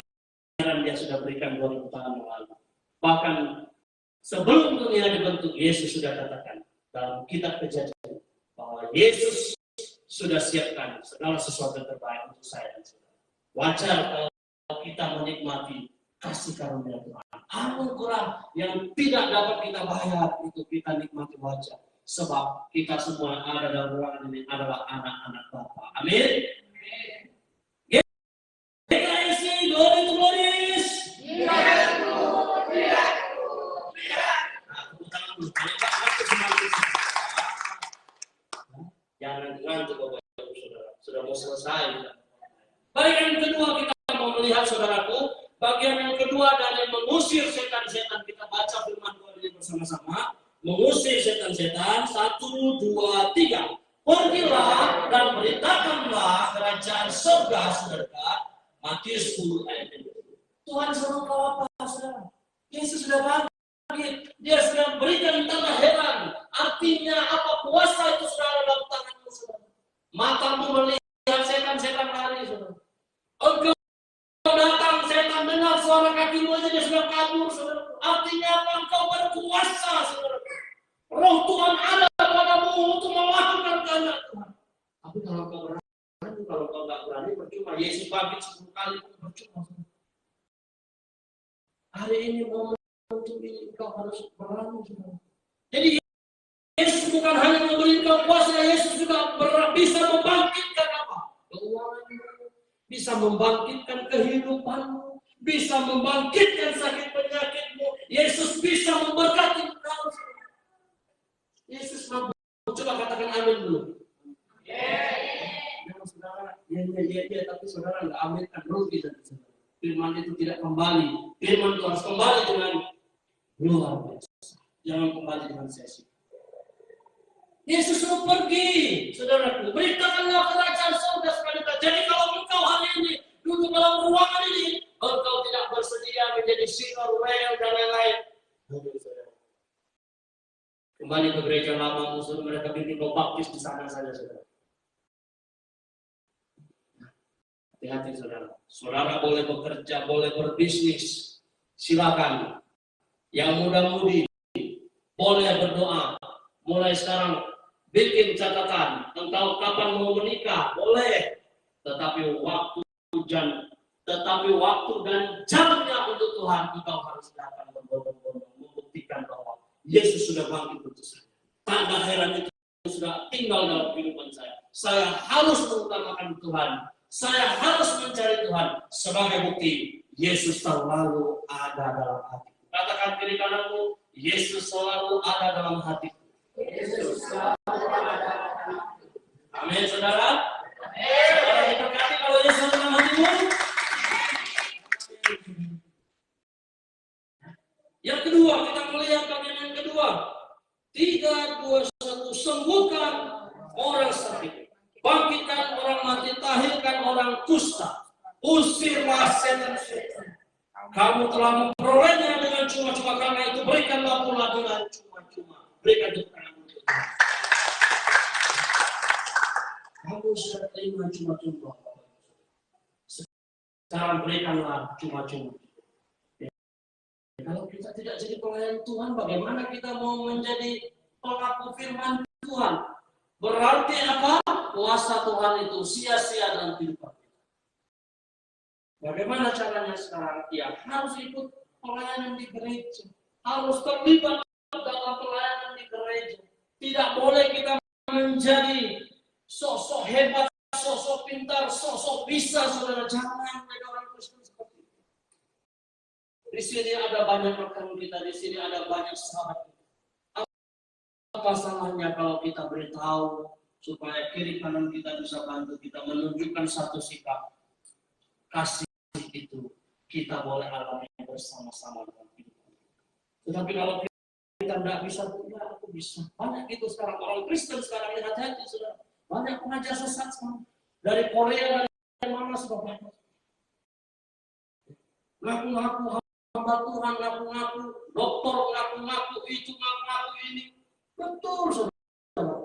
heran dia sudah berikan 2000 tahun yang lalu. Bahkan sebelum dunia dibentuk, Yesus sudah katakan dalam kitab Kejadian bahwa Yesus sudah siapkan segala sesuatu yang terbaik untuk saya dan saudara. Wajar kalau kita menikmati kasih karunia Tuhan. Anugerah yang tidak dapat kita bayar itu kita nikmati wajar. Sebab kita semua yang ada dalam ruangan ini adalah anak-anak Bapa. Amin. Glory to glorious. Jangan ngantuk Bapak Ibu Saudara. Sudah mau selesai. Bagian kedua kita mau melihat saudaraku. Bagian yang kedua dari mengusir setan-setan. Kita baca firman Tuhan ini bersama-sama. Mengusir setan-setan. 1, 2, 3. Pergilah dan beritakanlah kerajaan surga sedekat. Matius 10 ayat 20. Tuhan suruh kau apa, saudara? Yesus sudah bangkit. Dia sudah berikan tanda heran. Artinya apa? Kuasa itu sudah ada dalam tanganmu, saudara. Matamu melihat setan-setan lari, saudara. Engkau datang, setan dengar suara kakimu aja dia sudah kabur, saudara. Artinya apa? Engkau berkuasa, saudara. Roh Tuhan ada padamu untuk melakukan kehendak Tuhan. Tapi kalau kau berani, kalau kau nggak berani, percuma. Yesus bangkit 10 kali pun percuma. Hari ini momen untuk ini kau harus berani. Jadi Yesus bukan hanya memberi kau kuasa, Yesus juga bisa membangkitkan apa? Keuanganmu, bisa membangkitkan kehidupanmu, bisa membangkitkan sakit penyakitmu. Yesus bisa memberkati kau. Yesus mampu. Coba katakan amin dulu. Saudara, ya, tapi saudara nggak aminkan rugi dan saudara. Firman itu tidak kembali. Firman itu harus kembali dengan luar biasa. Jangan kembali dengan sesi. Yesus suruh pergi, saudaraku. Beritakanlah kerajaan surga sekalipun. Jadi kalau engkau hari ini duduk dalam ruangan ini, engkau tidak bersedia menjadi sinor, well, dan lain-lain. Kembali ke gereja lama, musuh mereka bikin baptis di sana saja, saudara. Hati-hati saudara. Saudara boleh bekerja, boleh berbisnis. Silakan. Yang muda-mudi boleh berdoa. Mulai sekarang bikin catatan. Engkau kapan mau menikah? Boleh. Tetapi waktu dan jamnya untuk Tuhan engkau harus datang berbondong-bondong membuktikan bahwa Yesus sudah bangkit untuk saya. Tanda heran itu sudah tinggal dalam kehidupan saya. Saya harus mengutamakan Tuhan. Saya harus mencari Tuhan sebagai bukti Yesus selalu ada dalam hatiku. Katakan kiri kananmu, Yesus selalu ada dalam hatiku. Yesus selalu ada dalam hatiku. Amin, saudara. Saudara diberkati kalau Yesus ada dalam hatimu. Yang kedua, kita melihat bagian yang kedua. 3, 2, 1, sembuhkan orang sakit. Bangkitkan orang mati, tahirkan orang kusta. Usirlah setan-setan. Kamu telah memperolehnya dengan cuma-cuma, karena itu berikanlah pula dengan cuma-cuma. Berikan tepuk tangan untuk Tuhan. Kamu sudah terima cuma-cuma. Sekarang berikanlah cuma-cuma. Kalau kita tidak jadi pelayan Tuhan, bagaimana kita mau menjadi pelaku firman Tuhan? Berarti apa? Kuasa Tuhan itu sia-sia dalam kehidupan kita. Bagaimana caranya sekarang? Ya harus ikut pelayanan di gereja. Harus terlibat dalam pelayanan di gereja. Tidak boleh kita menjadi sosok hebat, sosok pintar, sosok bisa, saudara. Jangan menjadi orang Kristen seperti itu. Di sini ada banyak rekan kita, di sini ada banyak sahabat kita. Apa salahnya kalau kita beritahu supaya kiri kanan kita bisa bantu kita menunjukkan satu sikap kasih itu kita boleh alami bersama-sama dengan hidup. Tetapi kalau kita tidak bisa, ya aku bisa. Banyak itu sekarang orang Kristen sekarang, hati-hati sudah. Banyak pengajar sesat sekarang dari Korea, dari mana sudah banyak. Ngaku-ngaku hamba Tuhan, ngaku-ngaku dokter, ngaku-ngaku itu, ngaku-ngaku ini. Betul, saudara.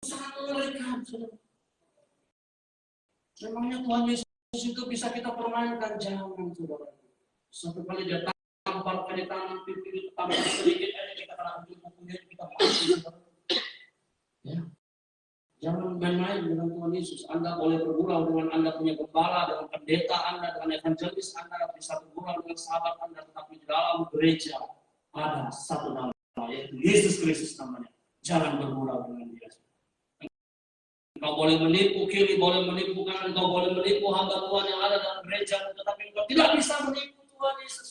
Sangat mengerikan, saudara. Memangnya Tuhan Yesus itu bisa kita permainkan? Jangan, saudara. Satu kali dia tampar kali kanan, pipi tampar sedikit aja kita kena ujung kukunya, kita mati, saudara. Ya. Jangan main-main dengan Tuhan Yesus. Anda boleh bergurau dengan Anda punya gembala, dengan pendeta Anda, dengan evangelis Anda, bisa bergurau dengan sahabat Anda, tetapi di dalam gereja ada satu nama, yaitu Yesus Kristus namanya. Jangan bergurau dengan dia. Engkau boleh menipu kiri, boleh menipu kanan, engkau boleh menipu hamba Tuhan yang ada dalam gereja, tetapi engkau tidak bisa menipu Tuhan Yesus.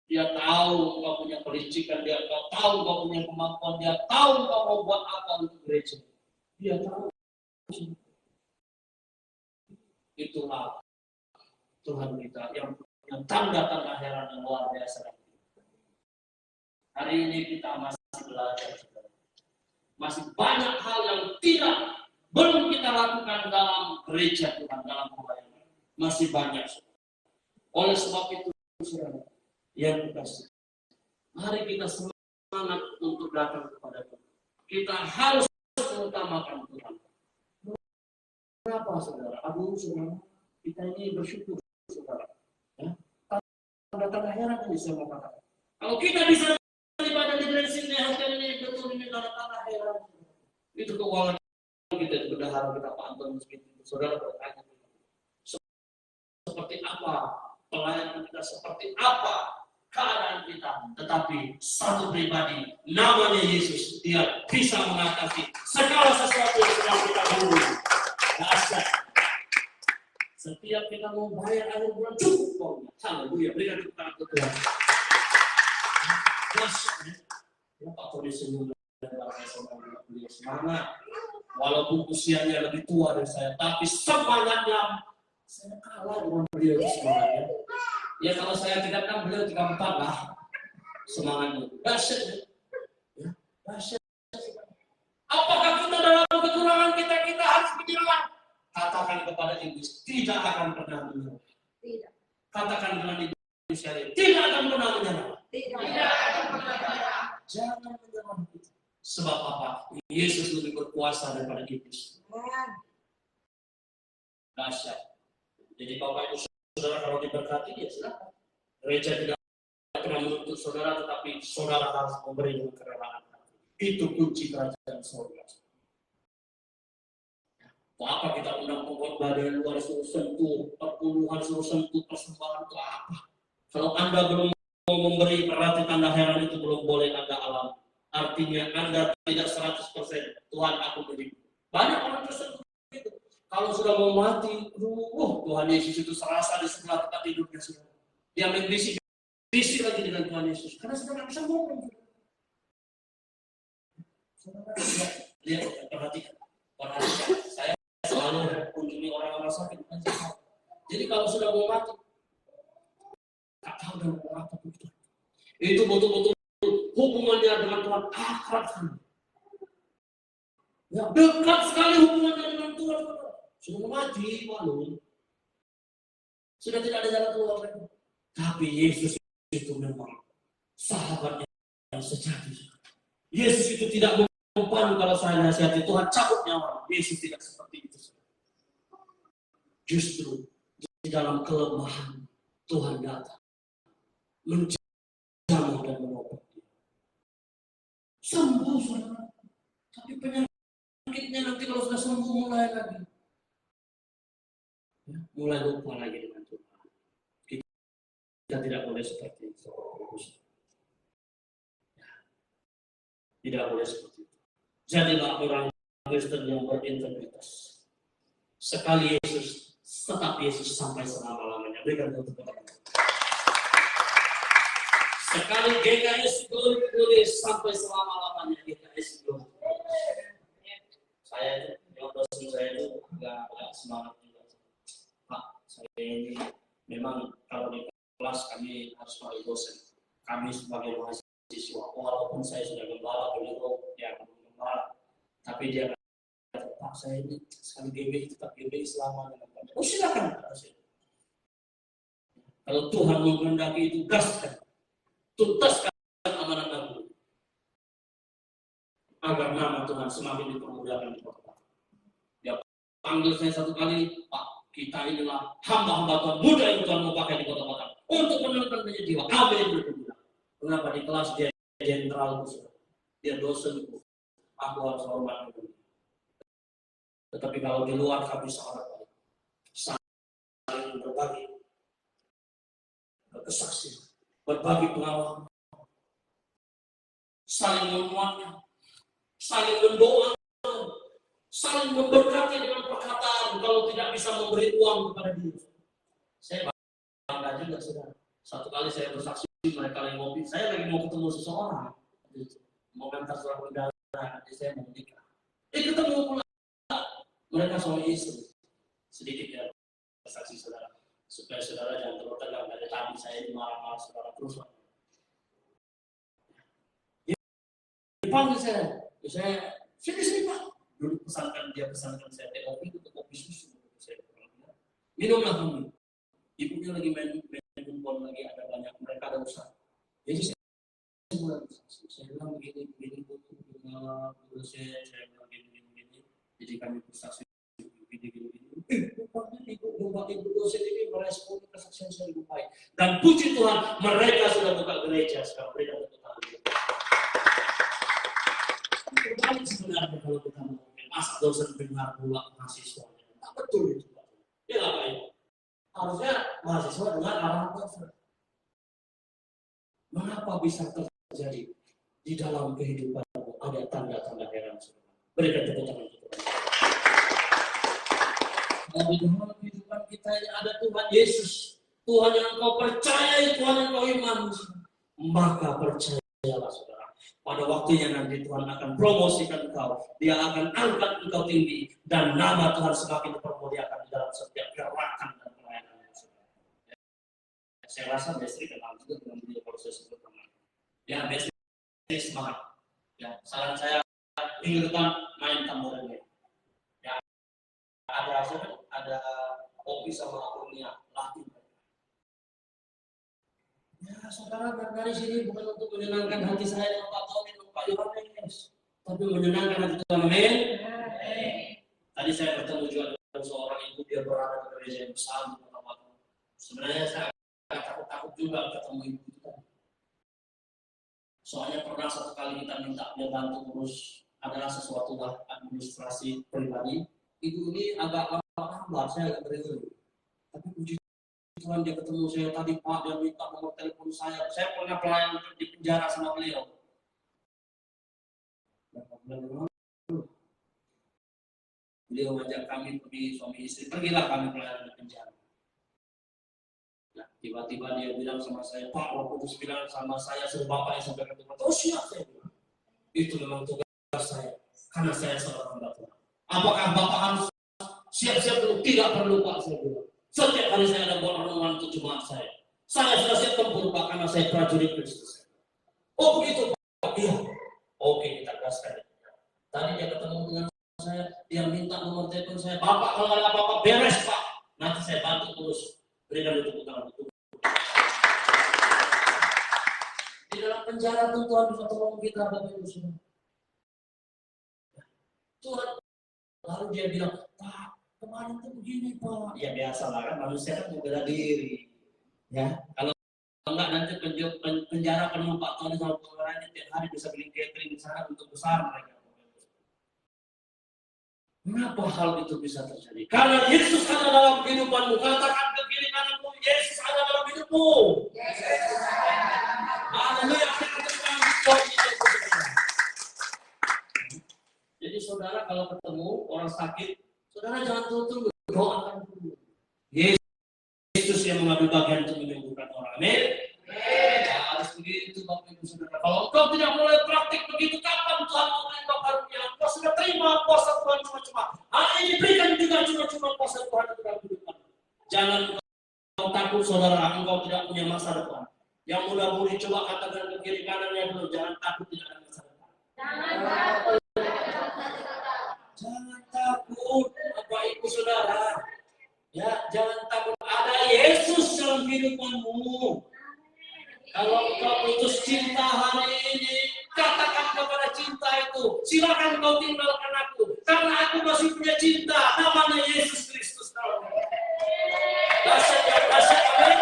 Dia tahu engkau punya kelicikan, dia tahu engkau punya kemampuan, dia tahu engkau mau buat apa untuk gereja. Dia tahu. Itulah Tuhan kita yang tanda-tanda heran yang luar biasa. Hari ini kita masih belajar. Masih banyak hal yang belum kita lakukan dalam gereja Tuhan, dalam pelayanan. Masih banyak. Oleh sebab itu, saudara, yang dikasih, mari kita semangat untuk datang kepada Tuhan. Kita harus mengutamakan Tuhan. Kenapa, saudara? Aduh, saudara, kita ini bersyukur, saudara. Ya? Tanda-tanda heran yang bisa mengatakan. Kalau kita bisa ibadah di gereja ini, hasil ini betul ini tanda-tanda heran. Itu keuangan kita, bendahara kita, Pak Anton, saudara bertanya. Seperti apa pelayanan kita, seperti apa keadaan kita, tetapi satu pribadi namanya Yesus, dia bisa mengatasi segala sesuatu yang sedang kita lalui. Dahsyat. Setiap kita mau bayar akhir bulan cukup, haleluya, berikan tepuk tangan untuk Tuhan. Dahsyat. Ya Pak Tony senyum dan beliau semangat. Walaupun usianya lebih tua dari saya, tapi semangatnya saya kalah dengan beliau semangatnya. Ya kalau saya 36, beliau 34 lah semangatnya. Dahsyat. Ya, dahsyat. Apakah kita dalam kekurangan kita harus menyerah? Katakan kepada iblis, tidak akan pernah menyerah. Tidak. Katakan dengan iblis sekali, tidak akan pernah menyerah. Tidak akan pernah menyerah. Jangan menyerah. Sebab apa? Yesus lebih berkuasa daripada iblis. dahsyat. Jadi Bapak Ibu Saudara kalau diberkati ya silakan. Gereja tidak pernah menuntut saudara, tetapi saudara harus memberi dengan kerelaan hati. Itu kunci kerajaan surga. Apa kita undang pengkhotbah dari luar suruh sentuh perpuluhan, suruh sentuh persembahan itu apa? Kalau Anda belum mau memberi, berarti tanda heran itu belum boleh Anda alami. Artinya Anda tidak 100% Tuhan aku beri. Banyak orang tersentuh itu. Kalau sudah mau mati, Tuhan Yesus itu serasa di sebelah tempat tidurnya saudara. Dia main bisik lagi dengan Tuhan Yesus. Karena saudara tidak bisa ngomong. Saudara lihat, perhatikan. Saya selalu kunjungi orang-orang sakit. Jadi kalau sudah mau mati, tak tahu dan mau apa betul. Itu betul-betul hubungannya dengan Tuhan akrab sekali. Ya, dekat sekali hubungannya dengan Tuhan. Sudah mau mati, malu. Sudah tidak ada jalan keluar lagi. Tapi Yesus itu memang sahabatnya yang sejati. Yesus itu tidak mempan kalau saya nasihati Tuhan cabut nyawa. Yesus tidak seperti itu. Justru di dalam kelemahan Tuhan datang menjamah dan mengobati. Sembuh saudara. Tapi penyakitnya nanti kalau sudah sembuh mulai lagi. Ya, mulai lupa lagi dengan Tuhan. Kita tidak boleh seperti itu. Ya, tidak boleh seperti itu. Jadilah orang Kristen yang berintegritas. Sekali Yesus, tetap Yesus sampai selama-lamanya. Berikan tepuk tangan. Sekali GKS glory sampai selama-lamanya GKS glory. Saya yang dosen saya itu agak semangat juga. Pak, saya ini memang kalau di kelas kami harus pakai dosen. Kami sebagai mahasiswa, walaupun saya sudah gembala beliau yang gembala, tapi dia kata, Pak saya ini sekali GBI tetap GBI selama dengan Pak. Oh silakan. Kalau Tuhan menghendaki itu gaskan, tuntaskan amanat Nabi agar nama Tuhan semakin dipermudahkan di kota. Dia panggil saya satu kali, Pak, kita inilah hamba-hamba Tuhan muda yang Tuhan mau pakai di kota-kota untuk menemukan banyak jiwa. Amin. Kenapa di kelas dia jenderal, dia dosen, aku harus hormat. Tetapi kalau di luar kami sangat baik, saling berbagi kesaksian, berbagi pengalaman, saling menguatkan, saling mendoa, saling memberkati dengan perkataan. Kalau tidak bisa memberi uang kepada dia, saya bangga juga saudara. Satu kali saya bersaksi, mereka lagi ngopi, saya lagi mau ketemu seseorang, mau mengantar surat undangan, jadi saya mau menikah. Ketemu pula mereka suami istri. Sedikit ya bersaksi saudara, supaya saudara jangan terlalu tegang. Dari tadi saya marah-marah saudara terus. Dipanggil saya sini Pak. Dulu pesankan saya kopi itu kopi susu. Saya minumlah kamu. Ibunya lagi main handphone lagi, ada banyak, mereka ada usaha. Jadi saya bilang begini dengan dosen, saya bilang begini. Jadi kami bersaksi gini. Rupanya ibu dosen ini merespon kesaksian saya lebih baik. Dan puji Tuhan, mereka sudah buka gereja sekarang. Mereka sudah buka gereja. Berbalik sebenarnya kalau kita ngomongin masa dosen dengar pula mahasiswa. Tak betul itu Pak. Ya nggak baik. Harusnya mahasiswa dengar arahan dosen. Mengapa bisa terjadi di dalam kehidupan ada tanda-tanda heran? Berikan tepuk tangan kita. Di dalam kehidupan kita ini ada Tuhan Yesus, Tuhan yang kau percayai, Tuhan yang kau imani, maka percayalah saudara. Pada waktunya nanti Tuhan akan promosikan engkau, Dia akan angkat engkau tinggi, dan nama Tuhan semakin dipermuliakan di dalam setiap gerakan dan pelayanan. Saya rasa Bestri kenal juga dengan beliau proses pertama. Ya Bestri semangat. Ya saran saya minggu depan main tamborannya. Ya ada kopi sama akurnia latih. Ya saudara, dari sini bukan untuk menyenangkan hati saya dan Pak Tony dan Pak Yohanes, tapi menyenangkan hati Tuhan. Amin. Tadi saya bertemu juga dengan seorang ibu, dia berada berusaha untuk ketemu. Sebenarnya saya agak takut-takut juga ketemu ibu itu kan. Soalnya pernah satu kali kita minta dia bantu urus adalah sesuatu administrasi pribadi. Ibu ini agak lambat, saya agak beri. Tapi puji Tuhan dia ketemu saya tadi, Pak, dia minta nomor telepon saya. Saya pernah pelayan di penjara sama beliau. Beliau ngajak kami pergi suami istri, pergilah kami pelayanan di penjara. Nah, tiba-tiba dia bilang sama saya, Pak, Roh Kudus bilang sama saya, suruh Bapak yang sampaikan ke Bapak. Oh siap, saya bilang. Itu memang tugas saya, karena saya seorang hamba Tuhan. Apakah Bapak harus siap-siap dulu? Tidak perlu, Pak, saya bilang. Setiap hari saya ada buat renungan untuk jemaat saya. Saya sudah siap tempur, Pak, karena saya prajurit Kristus. Oh begitu, Pak? Iya. Oke, kita gaskan. Tadi dia ketemu dengan saya, dia minta nomor telepon saya. Bapak, kalau ada apa-apa beres, Pak. Nanti saya bantu terus. Berikan itu tangan itu. Di dalam penjara pun Tuhan bisa tolong kita, Bapak Ibu semua. Tuhan, lalu dia bilang, Pak, kemarin tuh begini, Pak. Ya biasa lah kan, manusia kan mau bela diri. Ya, kalau enggak nanti penjara penuh Pak Tony sama pengarahnya tiap hari bisa beli catering di sana untuk besar mereka. Kenapa hal itu bisa terjadi? Karena Yesus ada dalam kehidupanmu. Katakan ke kiri kananmu, Yesus ada dalam hidupmu. Haleluya. Jadi saudara kalau ketemu orang sakit, saudara jangan tunggu, doakan dulu. Yesus yang mengambil bagian untuk menyembuhkan orang. Amin. Harus begitu Bapak Ibu Saudara. Kalau engkau tidak mulai praktik begitu, kapan Tuhan mau menembak karunia? Engkau sudah terima kuasa Tuhan cuma-cuma. Hari ini berikan juga cuma-cuma kuasa Tuhan itu dalam kehidupan. Jangan engkau takut saudara, engkau tidak punya masa depan. Yang mudah-mudi coba katakan ke kiri kanannya dulu, jangan takut tidak ada masa depan. Jangan takut Bapak Ibu Saudara. Ya, jangan takut, ada Yesus dalam kehidupanmu. Kalau engkau putus cinta hari ini, katakan kepada cinta itu, silakan kau tinggalkan aku, karena aku masih punya cinta, namanya Yesus Kristus. Dahsyat, amin.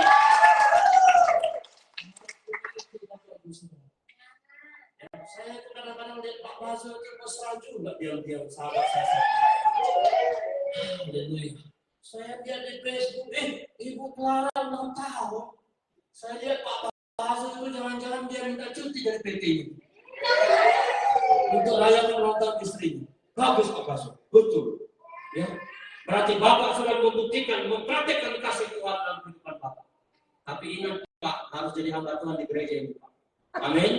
Saya itu kadang-kadang lihat Pak Baso itu mesra juga diam-diam sahabat saya. Haleluya. Saya lihat di Facebook, Ibu Clara belum tahu. Saya lihat Pak Baso itu jangan-jangan dia minta cuti dari PT ini untuk layak menonton istrinya. Bagus Pak Baso, betul. Ya, berarti Bapak sudah membuktikan, mempraktikkan kasih Tuhan dalam kehidupan Bapak. Tapi ingat Pak, harus jadi hamba Tuhan di gereja ini Pak. Amin.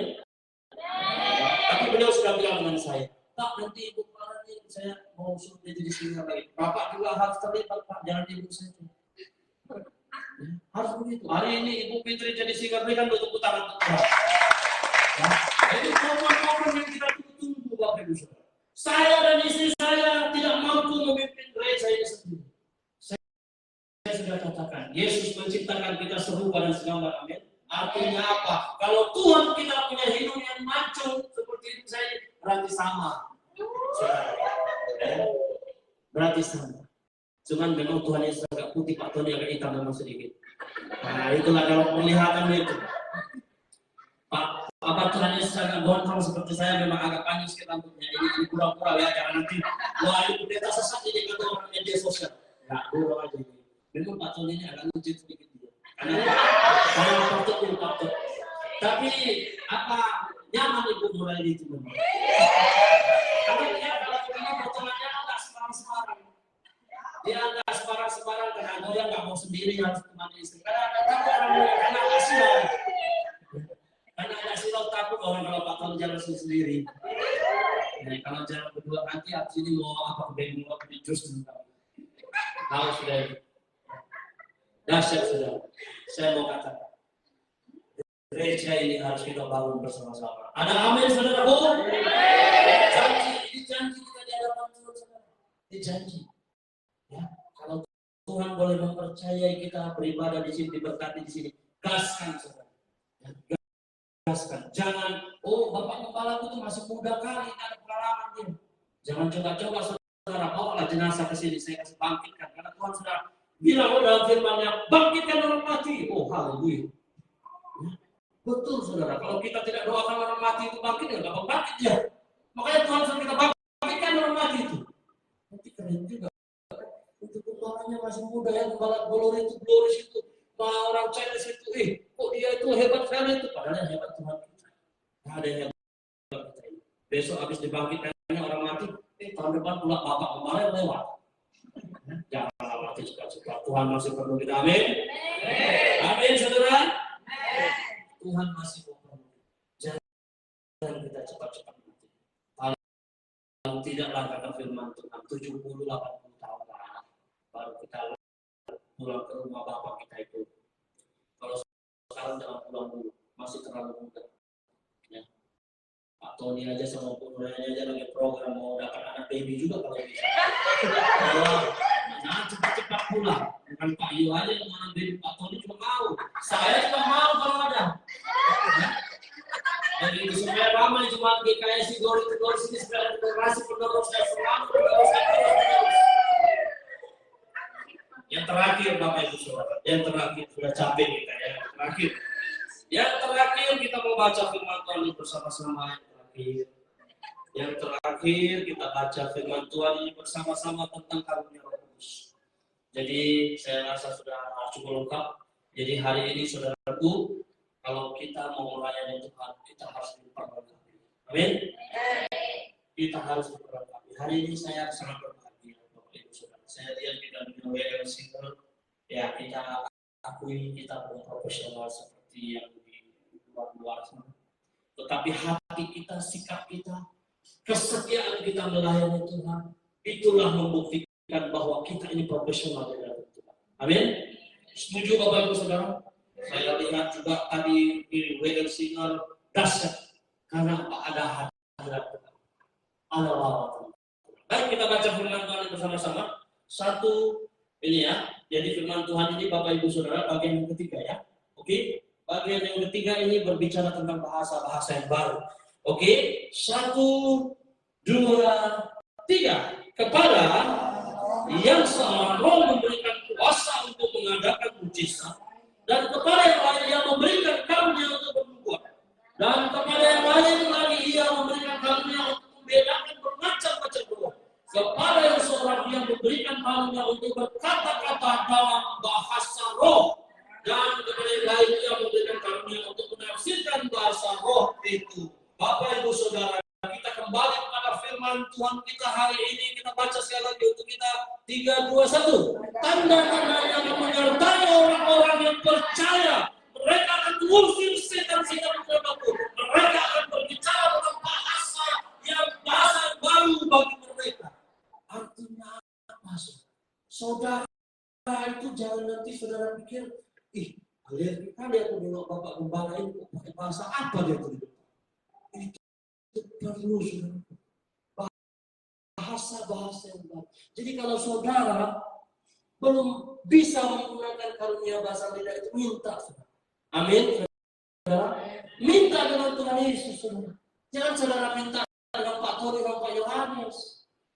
Tapi beliau sudah bilang dengan saya, Pak, nanti Ibu Clara ini saya mau suruh dia jadi singer lagi. Bapak juga harus terlibat Pak, jangan Ibu saja. Harus begitu. Hari ini Ibu Fitri jadi singer, berikan untuk tangan untuk Tuhan. Ya. Jadi program-program yang kita tunggu Bapak Ibu Saudara. Saya dan istri saya tidak mampu memimpin gereja ini sendiri. Saya sudah katakan, Yesus menciptakan kita serupa dan segambar. Amin. Artinya apa? Kalau Tuhan kita punya hidung yang mancung seperti itu saya, berarti sama. Berarti sama. Cuman memang Tuhan Yesus agak putih, Pak Tony agak hitam memang sedikit. Nah itulah dalam penglihatan itu. Apa Tuhan Yesus agak gondrong seperti saya, memang agak panjang sedikit rambutnya. Ini pura-pura ya, jangan nanti wah ini pendeta sesat ini kata orang media sosial. Nah, dulu aja ini. Memang Pak Tony ini agak lucu sedikit dia. Karena patut. Tapi apa nyaman Ibu mulai itu memang. Karena dia kalau begini potongannya enggak sembarang-sembarang. Dia enggak sembarang-sembarang karena dia enggak mau sendiri, harus temani istri. Karena kasihan. Karena ada silau takut orang kalau Pak Tony jalan sendiri. Jadi kalau jalan berdua nanti abis ini mau apa bengong apa di jus tentang. Tahu sudah. Dahsyat sudah. Saya mau katakan. Gereja ini harus kita bangun bersama-sama. Ada amin saudara-saudara? Janji kita di hadapan Tuhan saudara. Ini janji. Ya, kalau Tuhan boleh mempercayai kita beribadah di sini, diberkati di sini, gaskan saudara. Ya, gaskan. Jangan, Bapak Kepala itu masih muda kali, ada pengalaman dia. Jangan coba-coba saudara, bawalah jenazah ke sini, saya kasih bangkitkan. Karena Tuhan sudah Bilang dalam firman-Nya, bangkitkan orang mati. Oh, haleluya. Betul, saudara. Kalau kita tidak doakan orang mati itu bangkit, ya nggak bangkit ya. Makanya Tuhan suruh kita bangkitkan orang mati itu. Nanti keren juga. Untuk gembalanya masih muda ya, gembala gloris itu. Orang Chinese itu, kok dia itu hebat sekali itu. Padahal yang hebat Tuhan kita. Nah, ada yang hebat kita ini. Besok habis dibangkitkannya orang mati, tahun depan pula bapak gembala yang lewat. Jangan mati suka-suka. Tuhan masih perlu kita. Amin. Amin, saudara. Tuhan masih perlu. Jangan kita cepat-cepat mati. Kalau tidaklah kata firman Tuhan 70-80 tahun lah, baru kita pulang ke rumah bapak kita itu. Kalau sekarang jangan pulang dulu, masih terlalu muda. Ya. Pak Tony aja sama Bu Nuranya aja lagi program mau dapat anak baby juga kalau bisa. Jangan cepat-cepat pulang. Bukan Pak Yu aja yang anak baby, Pak Tony juga mau. Saya juga mau kalau ada. Ya. Jadi itu supaya ramai cuma GKSI Glory ini supaya generasi penerus dan selalu penerus. Yang terakhir Bapak Ibu Saudara, yang terakhir sudah capek kita ya. Yang terakhir kita mau baca firman Tuhan ini bersama-sama yang terakhir kita baca firman Tuhan ini bersama-sama tentang karunia Roh Kudus. Jadi saya rasa sudah cukup lengkap. Jadi hari ini saudaraku, kalau kita mau melayani Tuhan, kita harus diperlengkapi. Amin. Kita harus diperlengkapi. Hari ini saya sangat berbahagia, Bapak Ibu Saudara. Saya lihat kita dengan WL Single, ya kita akui kita belum profesional seperti yang di luar sana. Tetapi hati kita, sikap kita, kesetiaan kita melayani Tuhan, itulah membuktikan bahwa kita ini profesional di dalam Tuhan. Amin. Setuju Bapak Ibu Saudara? Saya lihat juga tadi di WL Single dahsyat karena ada hadirat Tuhan. Ada lawatan. Baik, kita baca firman Tuhan bersama-sama. Satu ini ya. Jadi firman Tuhan ini Bapak Ibu Saudara bagian yang ketiga ya. Oke. Bagian yang ketiga ini berbicara tentang bahasa-bahasa yang baru. Oke. 1, 2, 3. Kepada yang sama Roh memberikan kuasa untuk mengadakan mujizat, dan kepada yang lain Ia memberikan karunia untuk bernubuat, dan kepada yang lain lagi Ia memberikan karunia untuk membedakan bermacam-macam roh. Kepada yang seorang Ia memberikan karunia untuk berkata-kata dalam bahasa roh, dan kepada yang lain Ia memberikan karunia untuk menafsirkan bahasa roh itu. Bapak Ibu Saudara, kita kembali kepada firman Tuhan kita hari ini. Kita baca sekali lagi untuk kita 3, 2, 1. Tanda-tanda yang menyertai orang-orang yang percaya. Mereka akan mengusir setan-setan berlaku. Mereka akan berbicara tentang bahasa yang baru bagi mereka. Artinya apa? Saudara itu jangan nanti saudara pikir, alergi kali aku nengok Bapak Gembala ini pakai bahasa apa dia tuh? Itu perlu bahasa-bahasa yang baru. Jadi kalau saudara belum bisa menggunakan karunia bahasa lidah itu, minta. Amin. Saudara, minta dengan Tuhan Yesus. Saudara. Jangan saudara minta dengan Pak Tony dan Pak Yohanes.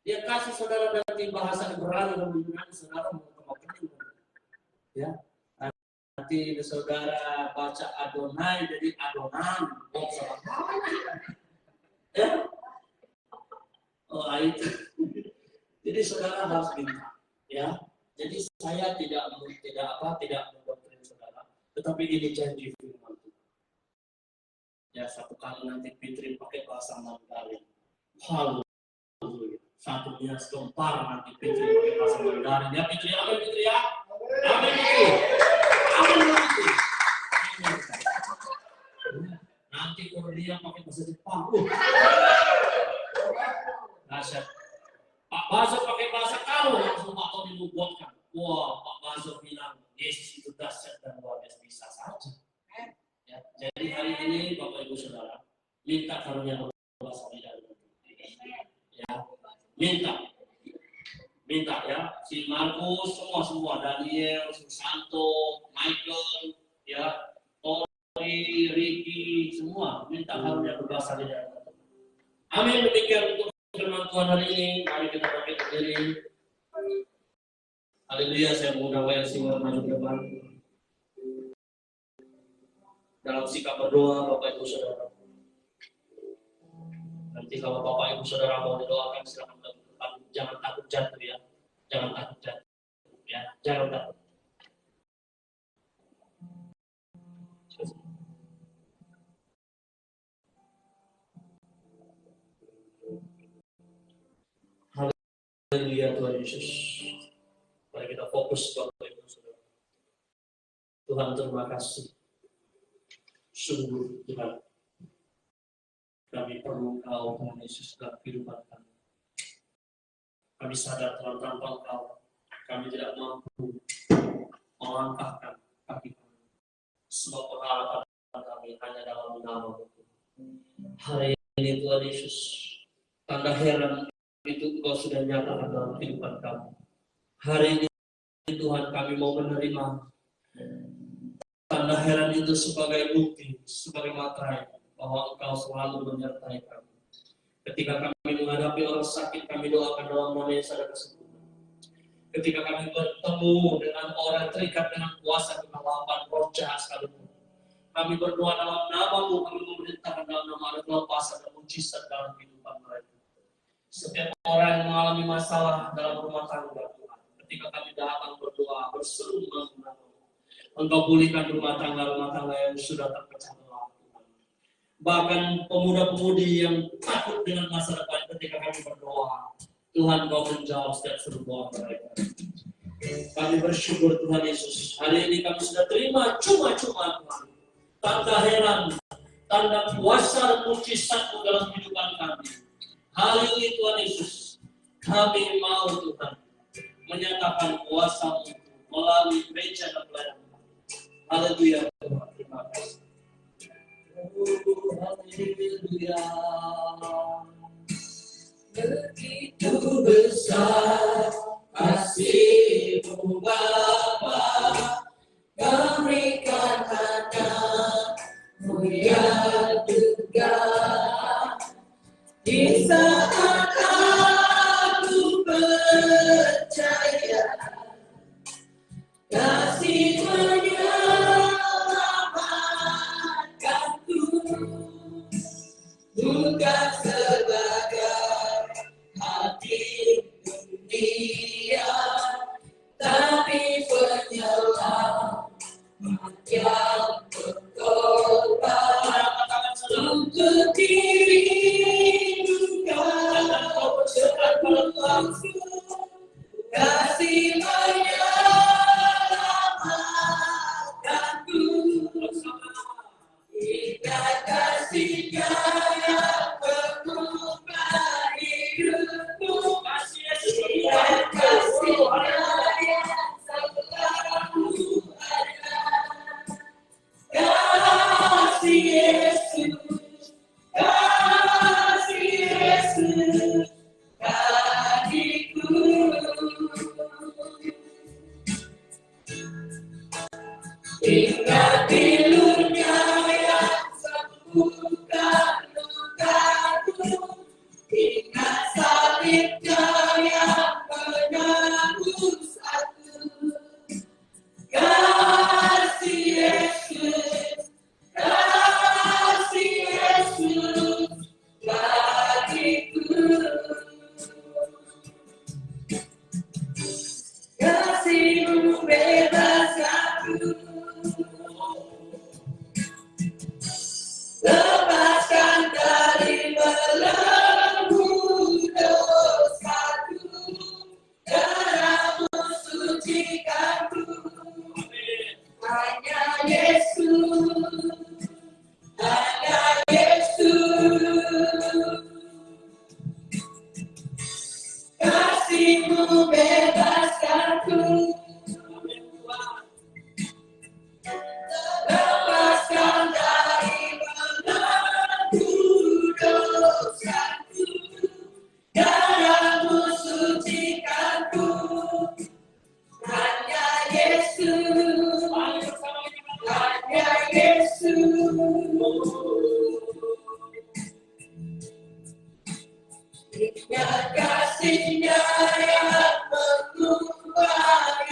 Dia kasih saudara nanti bahasa Ibrani dan Yunani, saudara mau kemakan. Ya. Nanti saudara baca Adonai jadi Adonan. Ya. Oh itu. Jadi saudara harus minta, ya. Jadi saya tidak mendoktrin saudara, tetapi ini janji firman Tuhan. Ya satu kali nanti Fitri pakai bahasa Mandarin. Haleluya. Satunya setompar nanti Fitri pakai bahasa Mandarin. Ya Fitri, amin Fitri ya. Amin Fitri. Amin Fitri. Nanti kalau dia pakai bahasa Jepang. Dahsyat. Pak Baso pakai bahasa kalau langsung Pak Tony dibuatkan. Wah, Pak Baso bilang Yesus itu dahsyat dan luar biasa, bisa saja. Ya, jadi hari ini Bapak Ibu Saudara minta karunia bahasa lidah. Ya, minta ya. Si Markus semua Daniel, Susanto, Michael, ya, Tori, Ricky, semua minta karunia berbahasa lidah. Amin. Demikian untuk firman Tuhan hari ini. Mari kita bangkit berdiri. Haleluya, saya mengundang YLC maju ke depan. Dalam sikap berdoa, Bapak Ibu Saudara. Nanti kalau Bapak Ibu Saudara mau didoakan, silakan lakukan. Jangan takut jatuh ya. Jangan takut jatuh. Ya, jangan takut. Haleluya Tuhan Yesus. Mari kita fokus Bapak Ibu Saudara. Tuhan terima kasih. Sungguh Tuhan, kami perlu Engkau Tuhan Yesus dalam kehidupan kami. Kami sadar Tuhan tanpa Engkau, kami tidak mampu melangkahkan kaki kami. Semua pengharapan kami hanya dalam nama-Mu. Hari ini Tuhan Yesus, tanda heran itu Engkau sudah nyatakan dalam kehidupan kami. Hari ini Tuhan kami mau menerima tanda heran itu sebagai bukti, sebagai materai bahwa Engkau selalu menyertai kami. Ketika kami menghadapi orang sakit, kami doakan dalam nama Yesus ada kesembuhan. Ketika kami bertemu dengan orang terikat dengan kuasa kegelapan roh jahat sekalipun, kami berdoa dalam nama-Mu, kami memerintahkan dalam nama ada kelepasan dan mujizat dalam kehidupan mereka. Setiap orang yang mengalami masalah dalam rumah tangga Tuhan, ketika kami datang berdoa, berseru dengan nama-Mu, Engkau pulihkan rumah tangga yang sudah terpecah belah. Bahkan pemuda-pemudi yang takut dengan masa depan ketika kami berdoa, Tuhan Engkau menjawab setiap seru doa mereka. Kami bersyukur Tuhan Yesus. Hari ini kami sudah terima cuma-cuma Tuhan. Tanda heran, tanda kuasa dan mujizat-Mu dalam kehidupan kami. Hari ini Tuhan Yesus, kami mau Tuhan menyatakan kuasa-Mu melalui gereja dan pelayanan. Haleluya Tuhan, terima kasih. Haleluya. Begitu besar kasih-Mu Bapa, berikan anak-Mu yang juga. Di saat aku percaya kasih menyelamatkanku, bukan sebagai hati dunia, tapi penyelamat yang berkorban untuk dirimu kau berlangsung. Kasih menyelamatkanku, ingat kasih-Nya yang mengubah hidupku, ingat kasih-Nya yang selalu ada. Kasih Yesus, kasih Yesus, kasihku. Ingat pilu-Nya yang sembuhkan lukaku, ingat salib-Nya yang menebus aku. Kasih Yesus, kasih Yesus, bagiku. Kasih-Mu bebaskanku, lepaskan dari belenggu dosaku, darah-Mu sucikanku. Hanya Yesus, hanya Yesus. Kasih-Mu bebaskanku, lepaskan dari belenggu dosaku, darah-Mu sucikanku. Hanya Yesus, hanya Yesus. Ingat kasih-Nya yang mengubah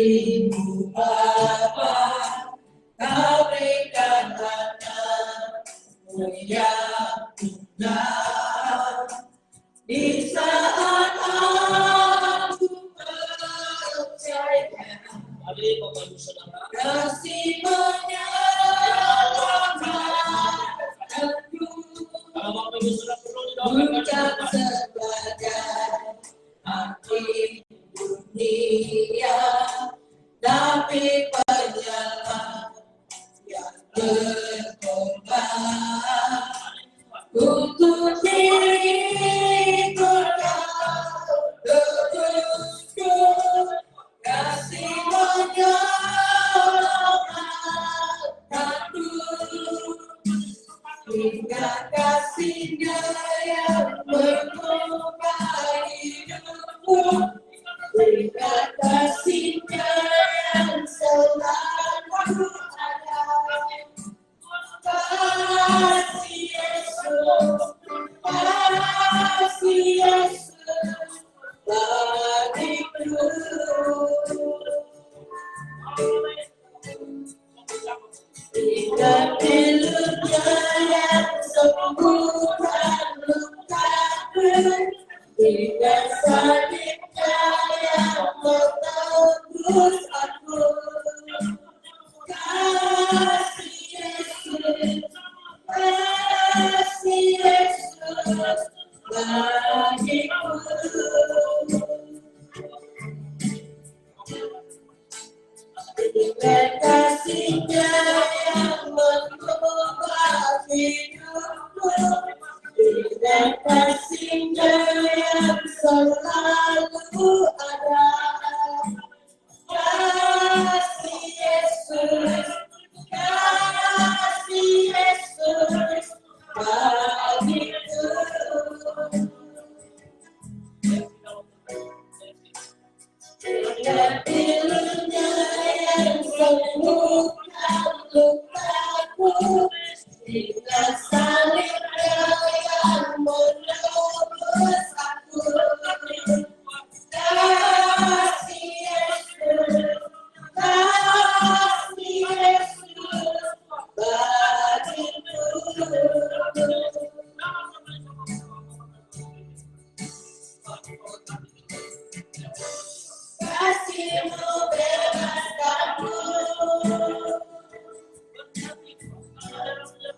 kasih-Mu Bapa, Kau berikan anak-Mu yang tunggal. Di saat aku percaya, Mari Bapak Ibu Saudara, kasih menyelamatkan aku. kalau Bapak Ibu Saudara perlu Bukan didoakan, sebagai hakim dunia, tapi penyelamat yang berkorban untuk diriku Kau tebuskan, kasih menyelamatkanku. Hingga kasih-Nya yang mengubah hidupku, hingga kasih-Nya yang selalu ada. Kasih Yesus, kasih Yesus bagiku. Hingga pilunya yang sembuhkan lukaku, hingga salibnya yang menebus aku. Kasih Yesus, kasih Yesus bagiku. Hingga kasih-Nya yang mengubah hidupku, hingga kasih-Nya yang selalu ada. Kasih Yesus, kasih Yesus bagiku. Hingga pilunya yang sembuhkan lukaku, hingga salibnya yang menebus aku. Kasih Yesus, kasih Yesus bagiku. Kasih-Mu bebaskanku,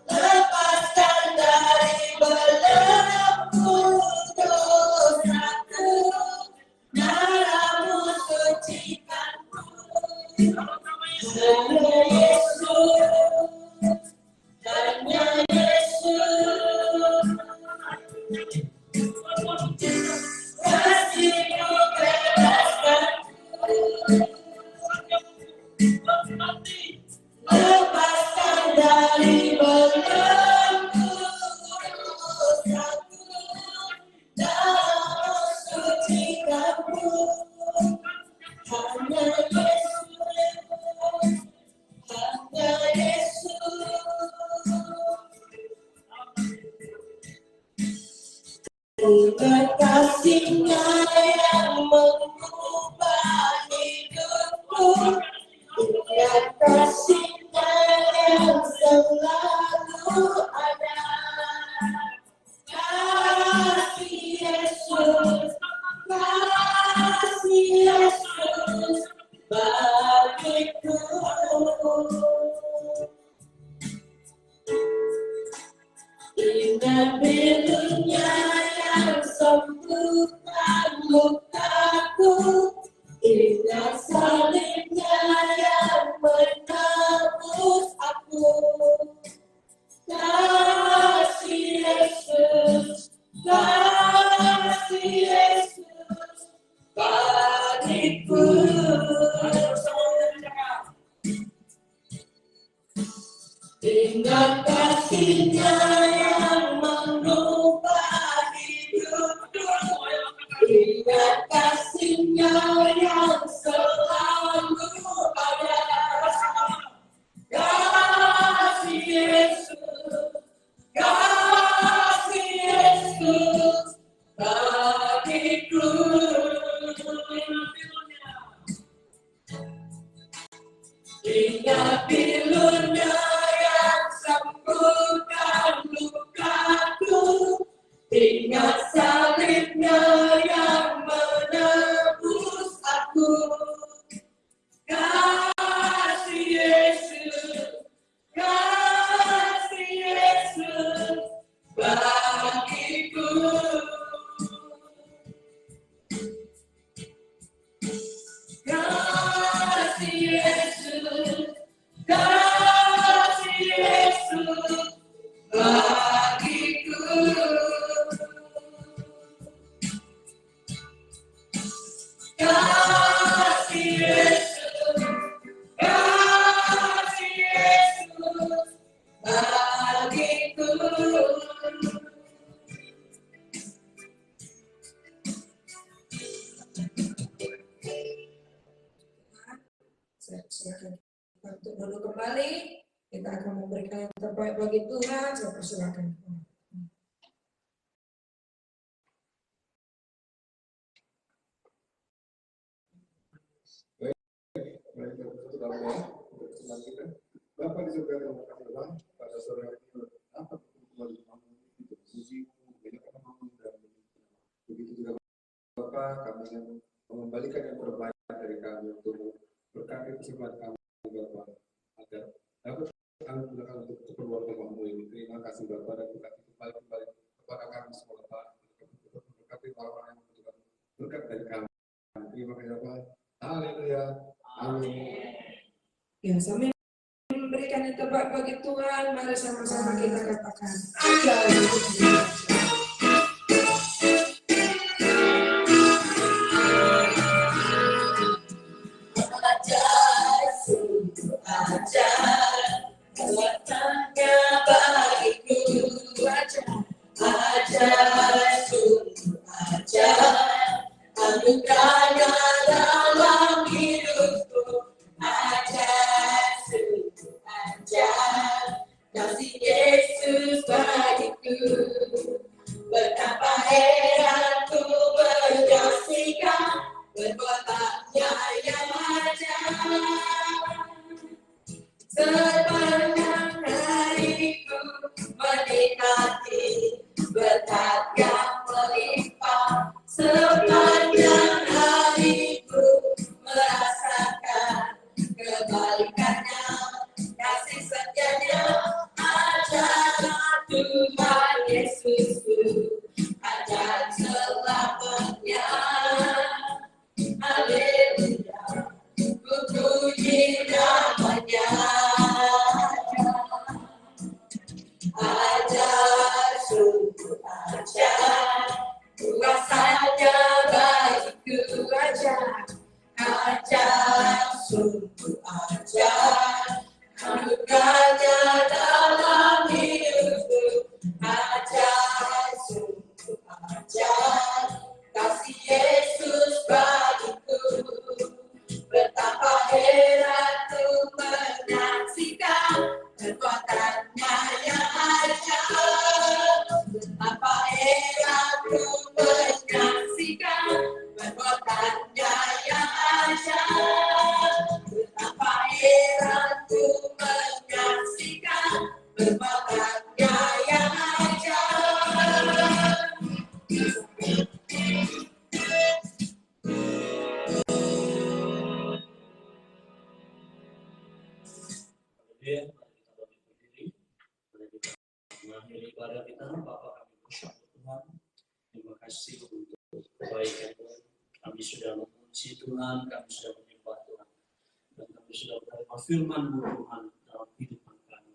lepaskan dari belenggu dosaku, darah-Mu sucikanku. Hanya Yesus, hanya Yesus. Kasih-Mu bebaskanku, lepaskan dari belenggu dosaku, darah-Mu sucikanku. Hanya Yesus, hanya Yesus. Hingga kasih-Nya yang mengubah hidupku, hingga kasih-Nya yang selalu ada. Kasih Yesus, kasih Yesus bagiku. Hingga pilunya yang sembuhkan lukaku, hingga salibnya yang menebus aku. Kasih Yesus, kasih Yesus bagiku. Hingga kasih-Nya yang mengubah hidupku, hingga kasih-Nya yang selalu ada. Kasih Yesus, kasih Yesus bagiku. Ingat bilurnya yang sembuhkan lukaku, ingat salibnya yang menebus aku. Kasih Yesus, kasih Yesus bagiku. Kasih Yesus, kasih Yesus bagiku. Kasih Yesus, kasih Yesus bagiku. Silakan untuk duduk kembali. Kita akan memberikan yang terbaik bagi Tuhan. Saya persilakan. Bapak di surga yang Tuhan, pada sore hari ini dapat kembali itu puji, dan begitu juga Bapak, kami yang mengembalikan yang terbaik dari kami untuk berkati kesempatan kami Bapak agar dapat kami gunakan untuk keperluan Bapakmu ini. Terima kasih Bapak dan berkati kembali kepada kami semua Bapak, untuk berkati orang-orang yang membutuhkan berkat dari kami. Terima kasih Bapak. Haleluya. Amin. Ya, sambil memberikan yang terbaik bagi Tuhan, mari sama-sama kita katakan ajaib. Ajaib, sungguh ajaib, kuatannya bagiku. Ajaib, sungguh ajaib, anugerahnya dalam hidupku. Ajaib, sungguh ajaib, kasih Yesus bagiku. Betapa heran ku menyaksikan perbuatannya yang ajaib. Sepanjang hariku menikmati berkat yang melimpah. Sepanjang hariku merasakan kebalikannya, kasih setianya ajaib Tuhan Yesusku, ajaib selamatnya. Haleluya, ku puji namanya. Ajaib, sungguh ajaib, kuasanya bagiku. Ajaib, sungguh ajaib, anugerahnya dalam hidupku. Ajaib, sungguh ajaib, kasih Yesus bagiku. Betapa heran ku menyaksikan perbuatannya yang ajaib. Betapa heran ku menyaksikan perbuatannya yang ajaib. Betapa heran ku menyaksikan perbuatannya yang ajaib. Ya, mari kita berdiri. Mari kita mengakhiri ibadah kita. Bapak kami bersyukur Tuhan. Terima kasih untuk kebaikan Tuhan. Kami sudah memuji Tuhan, kami sudah menyembah Tuhan, dan kami sudah menerima firman-Mu Tuhan dalam kehidupan kami.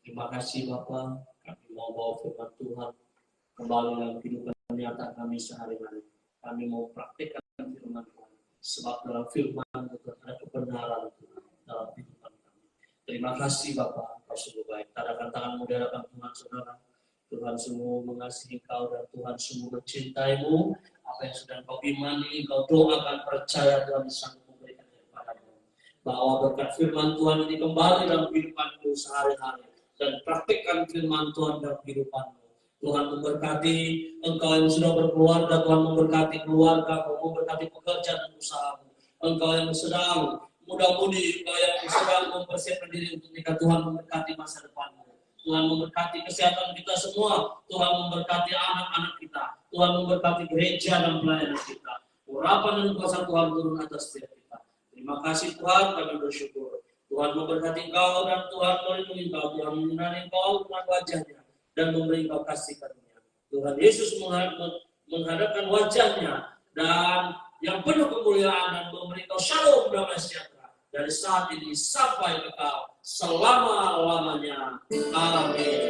Terima kasih Bapak. Kami mau bawa firman Tuhan kembali dalam kehidupan nyata kami sehari-hari. Kami mau praktikkan firman Tuhan, sebab dalam firman Tuhan ada kebenaran Tuhan dalam kehidupan kami. Terima kasih Bapak, Kau sungguh baik. Tadakan tanganmu di hadapan Tuhan Saudara. Tuhan sungguh mengasihi Kau dan Tuhan sungguh mencintai-Mu. Apa yang sudah Kau imani, Kau doakan, percaya Tuhan sanggup memberikan kepadamu. Bahwa berkat firman Tuhan ini kembali dalam kehidupanmu sehari-hari. Dan praktikkan firman Tuhan dalam kehidupanmu. Tuhan memberkati engkau yang sudah berkeluarga, Tuhan memberkati keluarga, memberkati pekerjaan dan usahamu. Engkau yang sedang muda-mudi yang sedang mempersiapkan diri untuk nikah, Tuhan memberkati masa depanmu. Tuhan memberkati kesehatan kita semua. Tuhan memberkati anak-anak kita. Tuhan memberkati gereja dan pelayanan kita. Urapan dan kuasa Tuhan turun atas setiap kita. Terima kasih Tuhan, kami bersyukur. Tuhan memberkati engkau dan Tuhan melindungi engkau. Tuhan menyinari engkau dengan wajahnya dan memberi engkau kasih karunia. Tuhan Yesus menghadapkan wajahnya dan yang penuh kemuliaan dan memberi engkau shalom damai sejahtera dari saat ini sampai kekal selama-lamanya. Amin.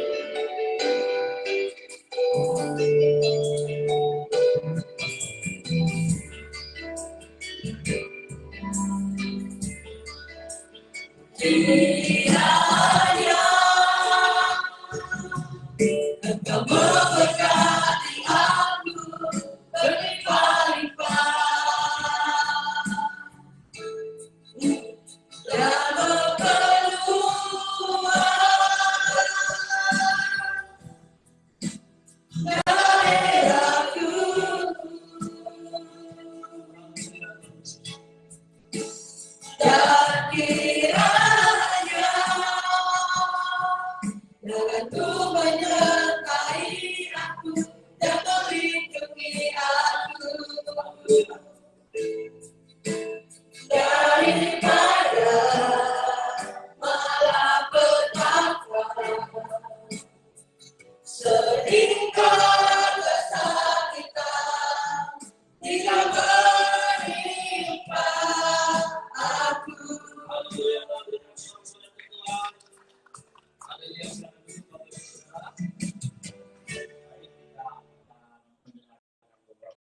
Kiranya Engkau memberkati aku berlimpah-limpah dan berkeluar dari aku dan